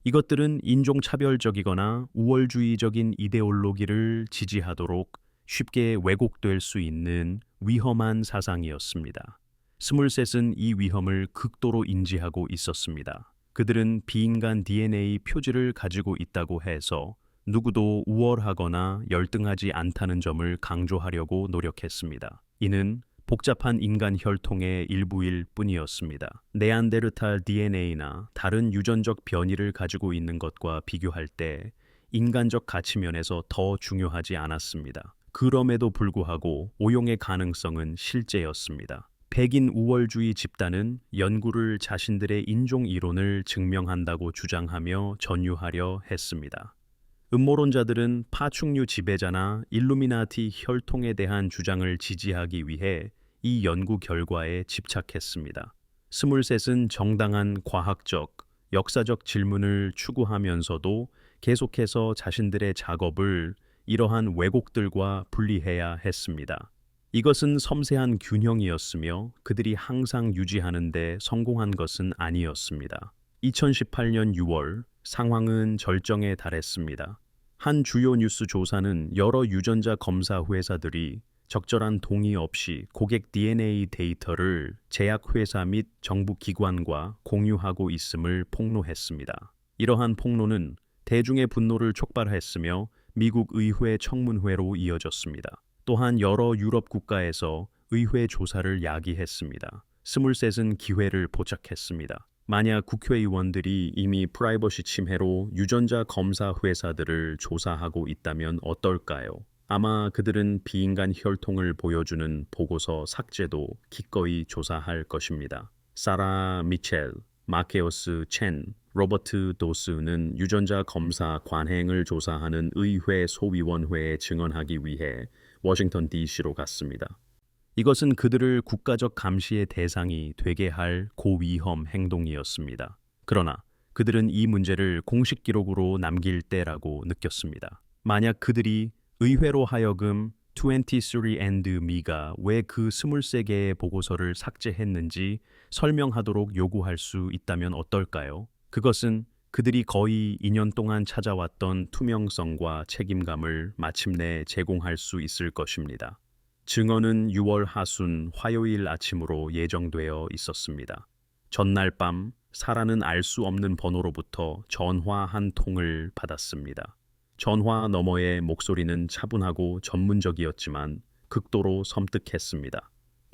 이것들은 인종차별적이거나 우월주의적인 이데올로기를 지지하도록 쉽게 왜곡될 수 있는 위험한 사상이었습니다. 스물셋은 이 위험을 극도로 인지하고 있었습니다. 그들은 비인간 DNA 표지를 가지고 있다고 해서 누구도 우월하거나 열등하지 않다는 점을 강조하려고 노력했습니다. 이는 복잡한 인간 혈통의 일부일 뿐이었습니다. 네안데르탈 DNA나 다른 유전적 변이를 가지고 있는 것과 비교할 때 인간적 가치면에서 더 중요하지 않았습니다. 그럼에도 불구하고 오용의 가능성은 실제였습니다. 백인 우월주의 집단은 연구를 자신들의 인종 이론을 증명한다고 주장하며 전유하려 했습니다. 음모론자들은 파충류 지배자나 일루미나티 혈통에 대한 주장을 지지하기 위해 이 연구 결과에 집착했습니다. 스물셋은 정당한 과학적, 역사적 질문을 추구하면서도 계속해서 자신들의 작업을 이러한 왜곡들과 분리해야 했습니다. 이것은 섬세한 균형이었으며 그들이 항상 유지하는 데 성공한 것은 아니었습니다. 2018년 6월 상황은 절정에 달했습니다. 한 주요 뉴스 조사는 여러 유전자 검사 회사들이 적절한 동의 없이 고객 DNA 데이터를 제약회사 및 정부 기관과 공유하고 있음을 폭로했습니다. 이러한 폭로는 대중의 분노를 촉발했으며 미국 의회 청문회로 이어졌습니다. 또한 여러 유럽 국가에서 의회 조사를 야기했습니다. 스물셋은 기회를 포착했습니다. 만약 국회의원들이 이미 프라이버시 침해로 유전자 검사 회사들을 조사하고 있다면 어떨까요? 아마 그들은 비인간 혈통을 보여주는 보고서 삭제도 기꺼이 조사할 것입니다. 사라 미첼, 마케오스 첸, 로버트 도스는 유전자 검사 관행을 조사하는 의회 소위원회에 증언하기 위해 워싱턴 DC로 갔습니다. 이것은 그들을 국가적 감시의 대상이 되게 할 고위험 행동이었습니다. 그러나 그들은 이 문제를 공식 기록으로 남길 때라고 느꼈습니다. 만약 그들이 의회로 하여금 23andMe가 왜 그 23개의 보고서를 삭제했는지 설명하도록 요구할 수 있다면 어떨까요? 그것은 그들이 거의 2년 동안 찾아왔던 투명성과 책임감을 마침내 제공할 수 있을 것입니다. 증언은 6월 하순 화요일 아침으로 예정되어 있었습니다. 전날 밤 사라는 알 수 없는 번호로부터 전화 한 통을 받았습니다. 전화 너머의 목소리는 차분하고 전문적이었지만 극도로 섬뜩했습니다.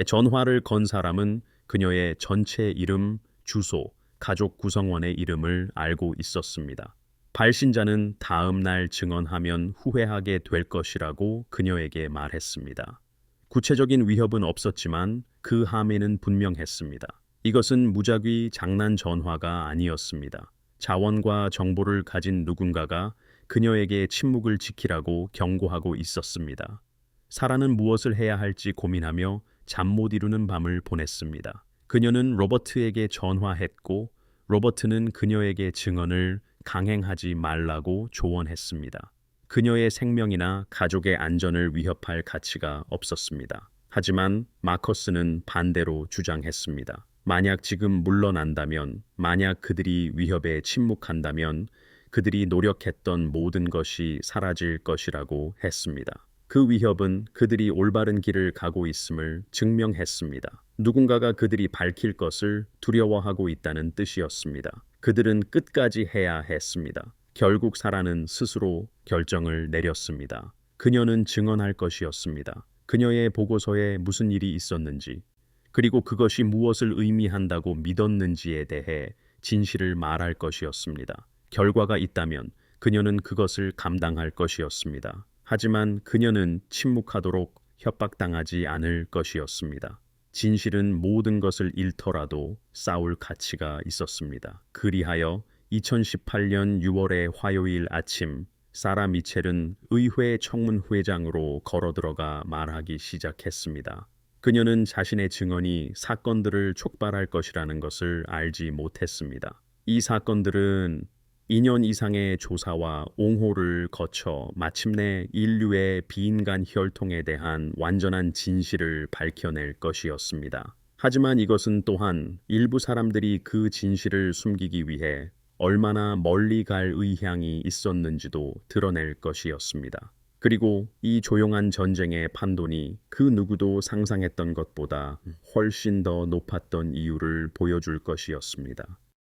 전화를 건 사람은 그녀의 전체 이름, 주소, 가족 구성원의 이름을 알고 있었습니다. 발신자는 다음 날 증언하면 후회하게 될 것이라고 그녀에게 말했습니다. 구체적인 위협은 없었지만 그 함의는 분명했습니다. 이것은 무작위 장난 전화가 아니었습니다. 자원과 정보를 가진 누군가가 그녀에게 침묵을 지키라고 경고하고 있었습니다. 사라는 무엇을 해야 할지 고민하며 잠 못 이루는 밤을 보냈습니다. 그녀는 로버트에게 전화했고 로버트는 그녀에게 증언을 강행하지 말라고 조언했습니다. 그녀의 생명이나 가족의 안전을 위협할 가치가 없었습니다. 하지만 마커스는 반대로 주장했습니다. 만약 지금 물러난다면, 만약 그들이 위협에 침묵한다면 그들이 노력했던 모든 것이 사라질 것이라고 했습니다. 그 위협은 그들이 올바른 길을 가고 있음을 증명했습니다. 누군가가 그들이 밝힐 것을 두려워하고 있다는 뜻이었습니다. 그들은 끝까지 해야 했습니다. 결국 사라는 스스로 결정을 내렸습니다. 그녀는 증언할 것이었습니다. 그녀의 보고서에 무슨 일이 있었는지, 그리고 그것이 무엇을 의미한다고 믿었는지에 대해 진실을 말할 것이었습니다. 결과가 있다면 그녀는 그것을 감당할 것이었습니다. 하지만 그녀는 침묵하도록 협박당하지 않을 것이었습니다. 진실은 모든 것을 잃더라도 싸울 가치가 있었습니다. 그리하여 2018년 6월의 화요일 아침, 사라 미첼은 의회 청문회장으로 걸어들어가 말하기 시작했습니다. 그녀는 자신의 증언이 사건들을 촉발할 것이라는 것을 알지 못했습니다. 이 사건들은 2년 이상의 조사와 옹호를 거쳐 마침내 인류의 비인간 혈통에 대한 완전한 진실을 밝혀낼 것이었습니다. 하지만 이것은 또한 일부 사람들이 그 진실을 숨기기 위해 얼마나 멀리 갈 의향이 있었는지도 드러낼 것이었습니다. 그리고 이 조용한 전쟁의 판돈이 그 누구도 상상했던 것보다 훨씬 더 높았던 이유를 보여줄 것이었습니다.